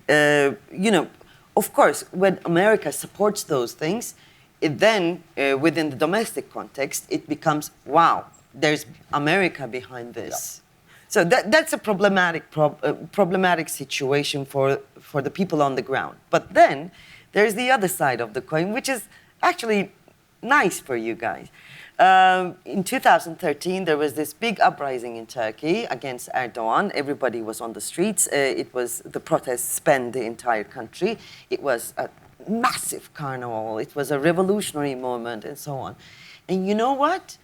Of course, when America supports those things, it then, within the domestic context, it becomes, wow, there's America behind this. Yeah. So that's a problematic situation for the people on the ground. But then there's the other side of the coin, which is actually nice for you guys. In 2013, there was this big uprising in Turkey against Erdogan. Everybody was on the streets. The protests spanned the entire country. It was a massive carnival. It was a revolutionary moment and so on. And you know what?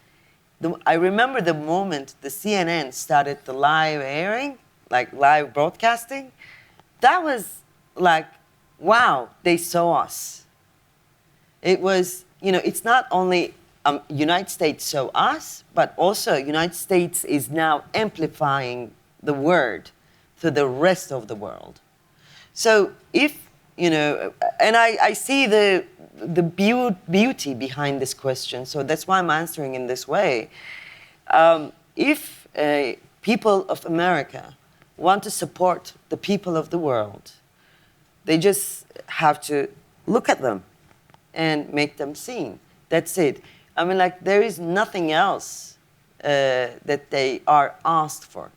I remember the moment the CNN started the live airing, like live broadcasting. That was like, wow, they saw us. It was, it's not only United States saw us, but also United States is now amplifying the word to the rest of the world. So if, and I see the beauty behind this question, so that's why I'm answering in this way. If people of America want to support the people of the world, they just have to look at them and make them seen. That's it. I mean, there is nothing else that they are asked for.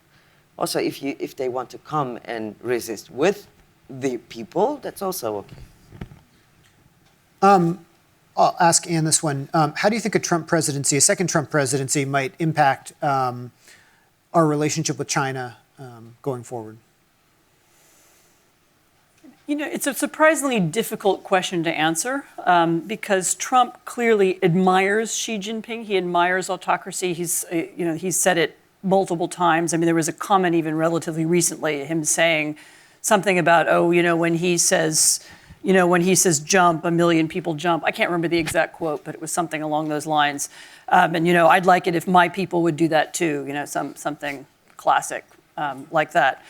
Also, if they want to come and resist with the people, that's also okay. I'll ask Anne this one. How do you think a second Trump presidency, might impact our relationship with China going forward? It's a surprisingly difficult question to answer because Trump clearly admires Xi Jinping. He admires autocracy. He's said it multiple times. I mean, there was a comment even relatively recently, him saying something about, when he says jump, 1 million people jump. I can't remember the exact quote, but it was something along those lines. And I'd like it if my people would do that too. Something classic like that.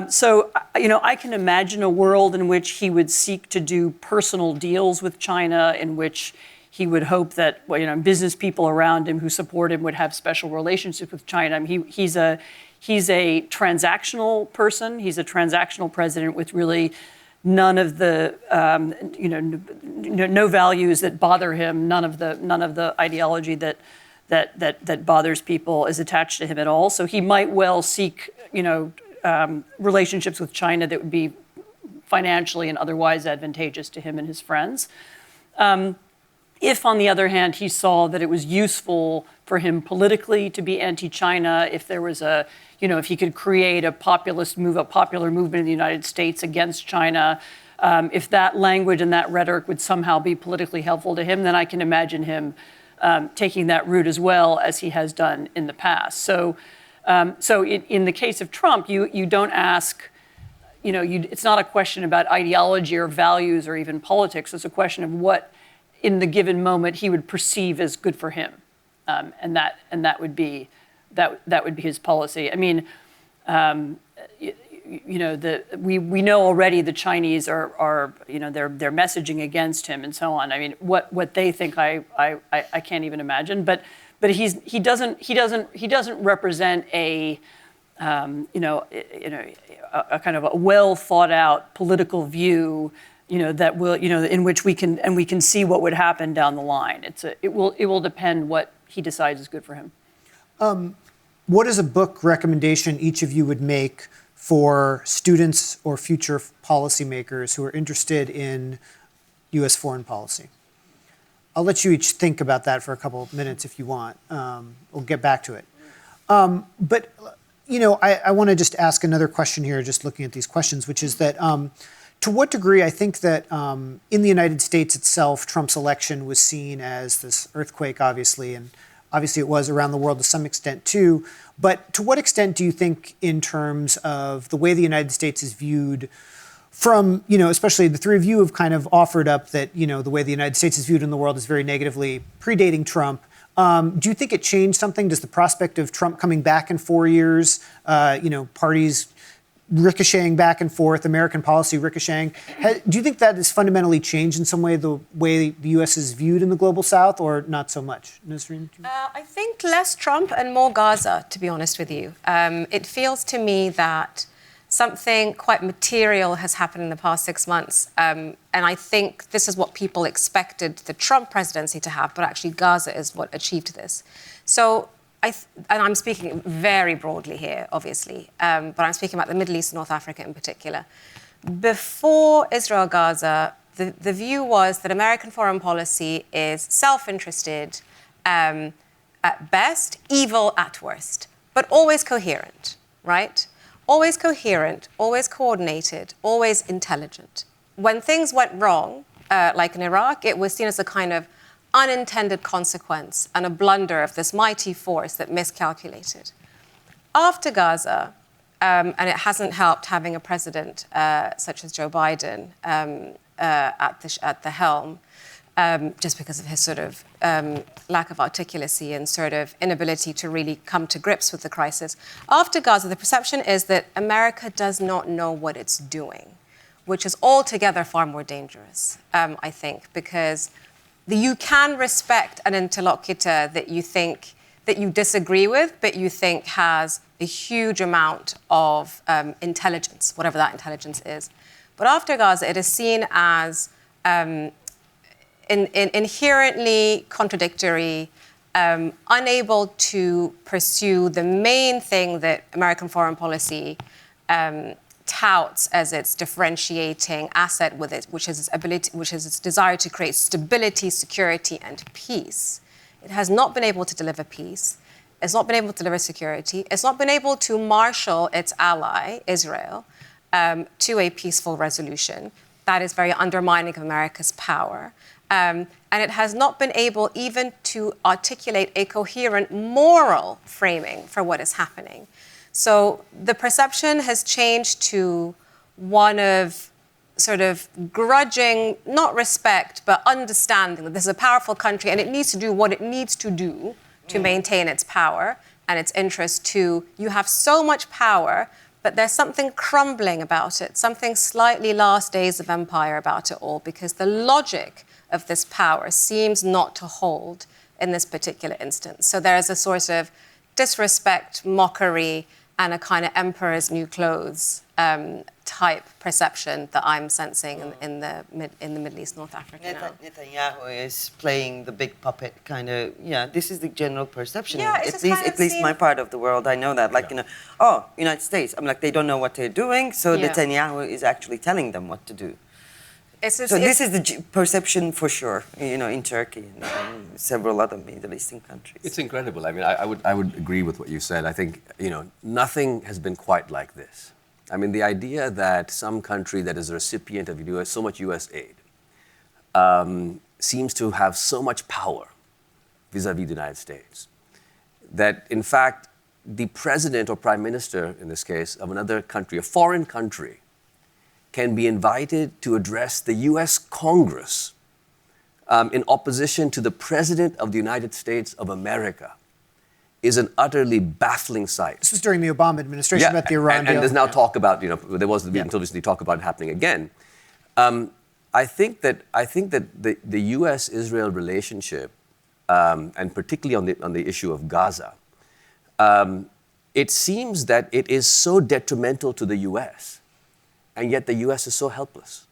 So I can imagine a world in which he would seek to do personal deals with China, in which he would hope that business people around him who support him would have special relationships with China. I mean, he's a transactional person. He's a transactional president with really none of the no values that bother him. None of the ideology that bothers people is attached to him at all. So he might well seek relationships with China that would be financially and otherwise advantageous to him and his friends. If, on the other hand, he saw that it was useful for him politically to be anti-China, if there was if he could create a popular movement in the United States against China, if that language and that rhetoric would somehow be politically helpful to him, then I can imagine him taking that route as well, as he has done in the past. So in the case of Trump, you don't ask, it's not a question about ideology or values or even politics. It's a question of what, in the given moment, he would perceive as good for him, and that would be his policy. I mean, we know already the Chinese are they're messaging against him and so on. I mean, what they think, I can't even imagine. But he doesn't represent a kind of a well thought out political view, that will, in which we can see what would happen down the line. It will depend what he decides is good for him. What is a book recommendation each of you would make for students or future policymakers who are interested in U.S. foreign policy? I'll let you each think about that for a couple of minutes if you want. We'll get back to it. But I want to just ask another question here, just looking at these questions, which is that to what degree I think that in the United States itself, Trump's election was seen as this earthquake, obviously, and obviously it was around the world to some extent too. But to what extent do you think, in terms of the way the United States is viewed from, especially the three of you have kind of offered up that, the way the United States is viewed in the world is very negatively, predating Trump. Do you think it changed something? Does the prospect of Trump coming back in 4 years, parties ricocheting back and forth, American policy ricocheting, do you think that has fundamentally changed in some way the way the U.S. is viewed in the global South, or not so much? Nasreen? I think less Trump and more Gaza, to be honest with you. It feels to me that something quite material has happened in the past 6 months. And I think this is what people expected the Trump presidency to have, but actually Gaza is what achieved this. So and I'm speaking very broadly here, obviously, but I'm speaking about the Middle East and North Africa in particular. Before Israel-Gaza, the view was that American foreign policy is self-interested at best, evil at worst, but always coherent, right? Always coherent, always coordinated, always intelligent. When things went wrong, like in Iraq, it was seen as a kind of unintended consequence and a blunder of this mighty force that miscalculated. After Gaza, and it hasn't helped having a president such as Joe Biden at the helm, just because of his sort of lack of articulacy and sort of inability to really come to grips with the crisis. After Gaza, the perception is that America does not know what it's doing, which is altogether far more dangerous, I think, because you can respect an interlocutor that you disagree with, but you think has a huge amount of intelligence, whatever that intelligence is. But after Gaza, it is seen as inherently contradictory, unable to pursue the main thing that American foreign policy touts as its differentiating asset with it, which is its desire to create stability, security, and peace. It has not been able to deliver peace. It's not been able to deliver security. It's not been able to marshal its ally, Israel, to a peaceful resolution. That is very undermining of America's power. And it has not been able even to articulate a coherent moral framing for what is happening. So the perception has changed to one of sort of grudging, not respect, but understanding that this is a powerful country and it needs to do what it needs to do to maintain its power and its interest to, you have so much power, but there's something crumbling about it, something slightly last days of empire about it all, because the logic of this power seems not to hold in this particular instance. So there is a sort of disrespect, mockery, and a kind of emperor's new clothes type perception that I'm sensing in the Middle East, North Africa now. Netanyahu is playing the big puppet kind of, this is the general perception. Yeah, it's at least my part of the world, I know that. Like, United States, I'm like, they don't know what they're doing, so Netanyahu is actually telling them what to do. This is the perception for sure, in Turkey and several other Middle Eastern countries. It's incredible. I mean, I would agree with what you said. I think, nothing has been quite like this. I mean, the idea that some country that is a recipient of so much U.S. aid seems to have so much power vis-a-vis the United States, that in fact, the president or prime minister, in this case, of another country, a foreign country, can be invited to address the U.S. Congress in opposition to the President of the United States of America is an utterly baffling sight. This was during the Obama administration about the Iran deal. And there's now talk about, there was until recently talk about it happening again. I think that the U.S.-Israel relationship, and particularly on the issue of Gaza, it seems that it is so detrimental to the U.S., and yet the U.S. is so helpless.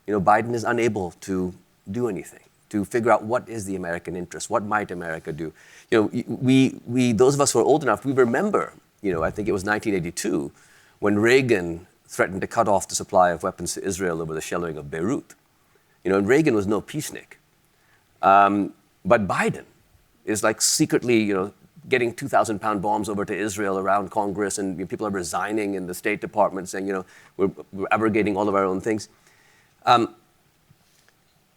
Biden is unable to do anything, to figure out what is the American interest, what might America do. We those of us who are old enough, we remember, I think it was 1982, when Reagan threatened to cut off the supply of weapons to Israel over the shelling of Beirut. And Reagan was no peacenik. But Biden is like secretly, getting 2,000-pound bombs over to Israel around Congress, and people are resigning in the State Department saying, we're abrogating all of our own things.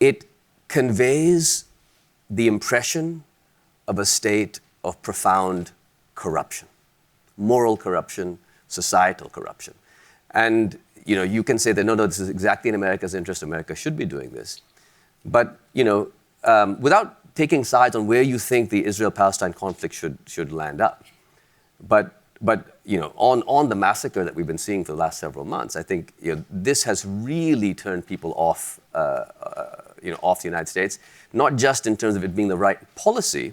It conveys the impression of a state of profound corruption, moral corruption, societal corruption. And, you can say that, no, this is exactly in America's interest, America should be doing this. But, without taking sides on where you think the Israel-Palestine conflict should land up. But on the massacre that we've been seeing for the last several months, I think this has really turned people off the United States, not just in terms of it being the right policy,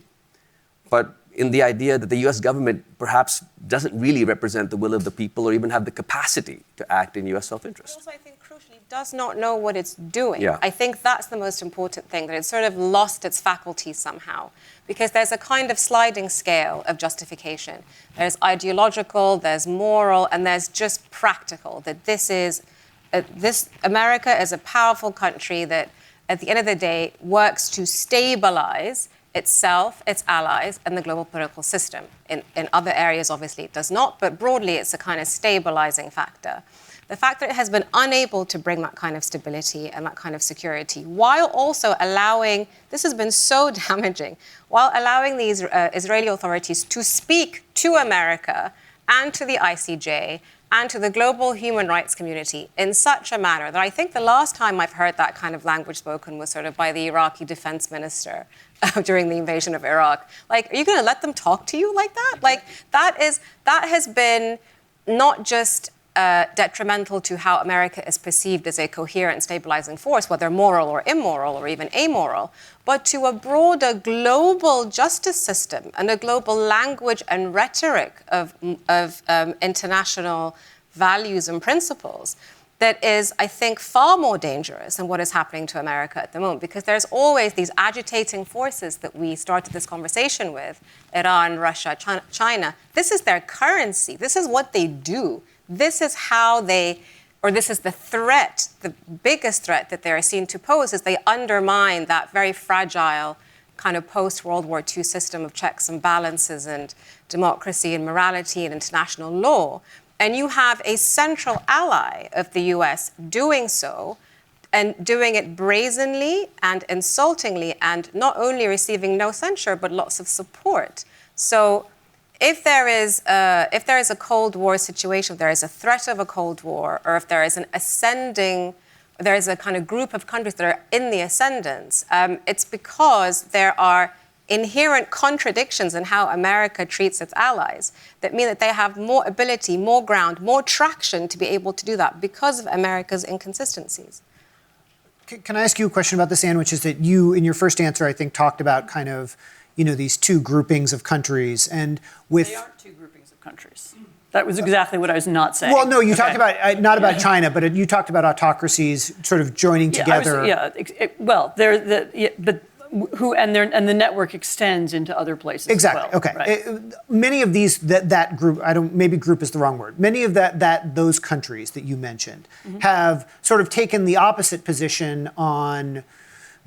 but in the idea that the U.S. government perhaps doesn't really represent the will of the people or even have the capacity to act in U.S. self-interest. Also, I think crucially does not know what it's doing. Yeah. I think that's the most important thing, that it's sort of lost its faculties somehow. Because there's a kind of sliding scale of justification. There's ideological, there's moral, and there's just practical, that this America is a powerful country that, at the end of the day, works to stabilize itself, its allies, and the global political system. In other areas, obviously, it does not, but broadly, it's a kind of stabilizing factor. The fact that it has been unable to bring that kind of stability and that kind of security, while also allowing, this has been so damaging, while allowing these Israeli authorities to speak to America and to the ICJ and to the global human rights community in such a manner that I think the last time I've heard that kind of language spoken was sort of by the Iraqi defense minister during the invasion of Iraq. Like, are you going to let them talk to you like that? Like, that has been not just detrimental to how America is perceived as a coherent, stabilizing force, whether moral or immoral or even amoral, but to a broader global justice system and a global language and rhetoric of international values and principles that is, I think, far more dangerous than what is happening to America at the moment, because there's always these agitating forces that we started this conversation with, Iran, Russia, China. This is their currency. This is what they do. This is how this is the threat, the biggest threat that they are seen to pose, is they undermine that very fragile kind of post-World War II system of checks and balances and democracy and morality and international law. And you have a central ally of the US doing so, and doing it brazenly and insultingly, and not only receiving no censure, but lots of support. So if there is a Cold War situation, if there is a threat of a Cold War, or if there is there is a kind of group of countries that are in the ascendance, it's because there are inherent contradictions in how America treats its allies that mean that they have more ability, more ground, more traction to be able to do that because of America's inconsistencies. Can I ask you a question about this, Anne, which is that you, in your first answer, I think, talked about kind of, these two groupings of countries, and with... They aren't two groupings of countries. That was exactly what I was not saying. Well, no, you talked about, not about China, but you talked about autocracies sort of joining together. And the network extends into other places Exactly. as well. Okay. Right. Many of these, that group, maybe group is the wrong word. Many of those countries that you mentioned have sort of taken the opposite position on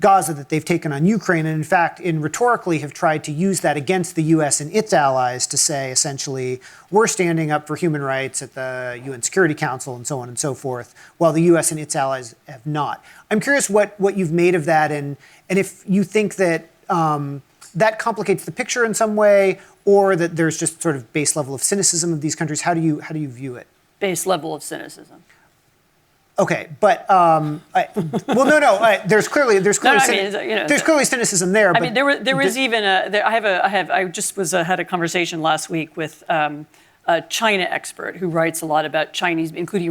Gaza that they've taken on Ukraine, and in fact, rhetorically have tried to use that against the U.S. and its allies to say, essentially, we're standing up for human rights at the UN Security Council and so on and so forth, while the U.S. and its allies have not. I'm curious what you've made of that, and if you think that that complicates the picture in some way, or that there's just sort of base level of cynicism of these countries. How do you view it? Base level of cynicism. Okay, but there's clearly there's clearly cynicism there. I mean, there was even I just had a conversation last week with a China expert who writes a lot about Chinese, including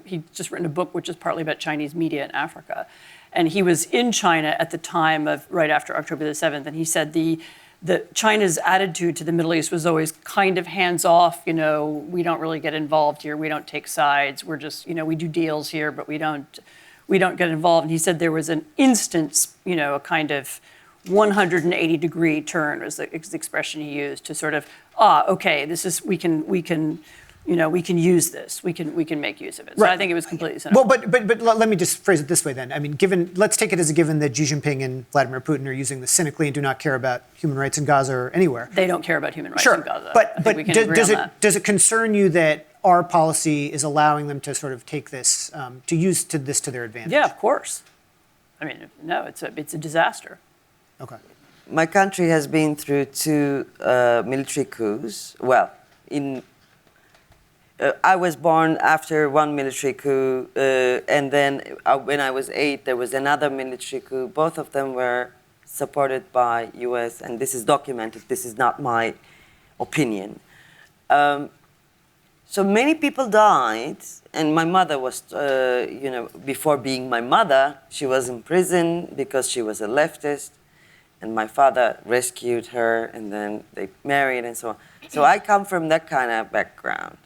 he just written a book which is partly about Chinese media in Africa, and he was in China at the time of right after October the 7th, and he said the China's attitude to the Middle East was always kind of hands off. We don't really get involved here. We don't take sides. We're just, we do deals here, but we don't get involved. And he said there was an instance, a kind of 180-degree turn was the expression he used to sort of, okay, this is we can use this. We can make use of it. So right. I think it was completely cynical. Well, but let me just phrase it this way then. I mean, let's take it as a given that Xi Jinping and Vladimir Putin are using this cynically and do not care about human rights in Gaza or anywhere. They don't care about human rights sure. in Gaza. But does it concern you that our policy is allowing them to sort of take this to their advantage? Yeah, of course. I mean, no, it's a disaster. Okay. My country has been through two military coups. Well, I was born after one military coup, and then when I was 8, there was another military coup. Both of them were supported by U.S., and this is documented. This is not my opinion. So many people died, and my mother was, before being my mother, she was in prison because she was a leftist, and my father rescued her, and then they married and so on. So I come from that kind of background.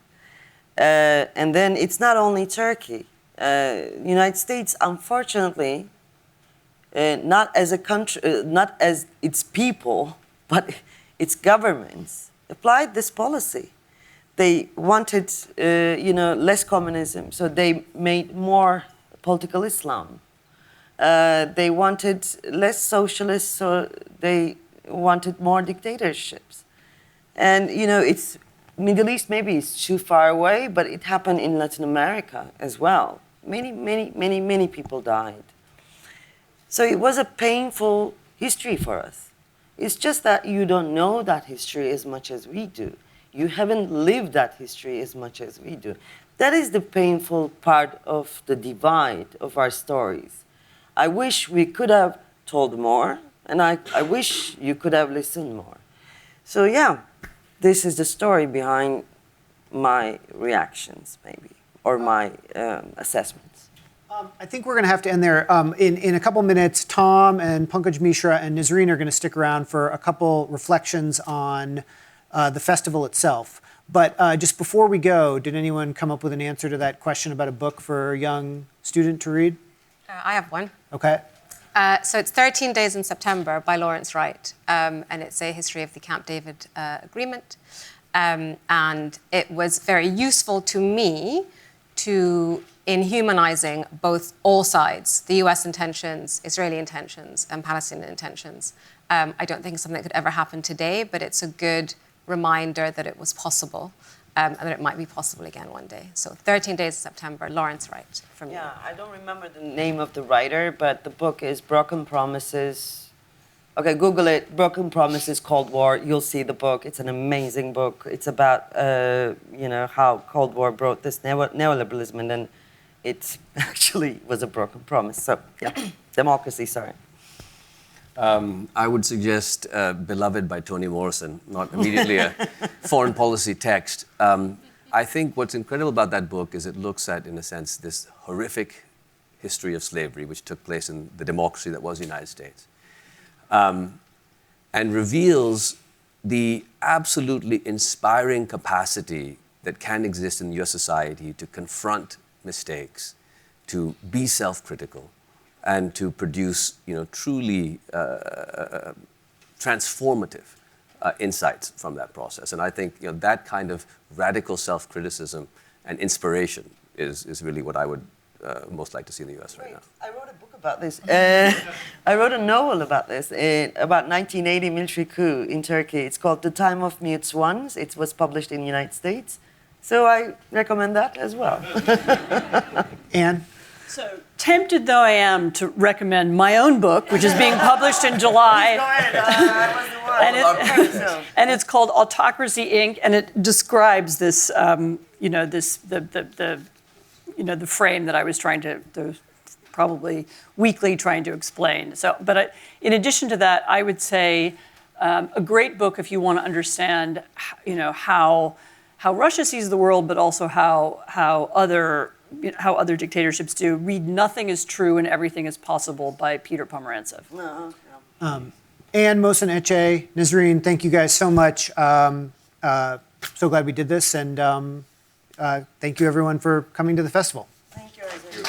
And then it's not only Turkey. United States, unfortunately, not as a country, not as its people, but its governments applied this policy. They wanted, less communism, so they made more political Islam. They wanted less socialists, so they wanted more dictatorships. And it's Middle East. Maybe it's too far away, but it happened in Latin America as well. Many people died. So it was a painful history for us. It's just that you don't know that history as much as we do. You haven't lived that history as much as we do. That is the painful part of the divide of our stories. I wish we could have told more, and I wish you could have listened more. So yeah, this is the story behind my reactions, maybe, or my assessments. I think we're going to have to end there. In a couple minutes, Tom and Pankaj Mishra and Nazreen are going to stick around for a couple reflections on the festival itself. But just before we go, did anyone come up with an answer to that question about a book for a young student to read? I have one. Okay. So it's 13 Days in September by Lawrence Wright, and it's a history of the Camp David Agreement. And it was very useful to me in humanizing all sides, the US intentions, Israeli intentions, and Palestinian intentions. I don't think it's something that could ever happen today, but it's a good reminder that it was possible, and that it might be possible again one day. So 13 Days in September, Lawrence Wright from you. Yeah, I don't remember the name of the writer, but the book is Broken Promises. Okay, Google it, Broken Promises, Cold War. You'll see the book. It's an amazing book. It's about, how Cold War brought this neoliberalism, and then it actually was a broken promise. So, yeah, democracy, sorry. I would suggest Beloved by Toni Morrison, not immediately a foreign policy text. I think what's incredible about that book is it looks at, in a sense, this horrific history of slavery, which took place in the democracy that was the United States, and reveals the absolutely inspiring capacity that can exist in US society to confront mistakes, to be self-critical, and to produce, truly transformative insights from that process. And I think, that kind of radical self-criticism and inspiration is really what I would most like to see in the US right now. I wrote a book about this. I wrote a novel about this, about 1980 military coup in Turkey. It's called The Time of Mute Swans. It was published in the United States. So I recommend that as well. Anne? So tempted though I am to recommend my own book, which is being published in July. Go ahead. I was the one. And it's called Autocracy Inc. And it describes this, the frame that I was trying to probably weekly trying to explain. So, but in addition to that, I would say a great book if you want to understand, how Russia sees the world, but also how other dictatorships do. Read Nothing is True and Everything is Possible by Peter Pomerantsev. Anne, Mohsen Eche, Nazreen, thank you guys so much. So glad we did this, and thank you everyone for coming to the festival. Thank you, Isaac.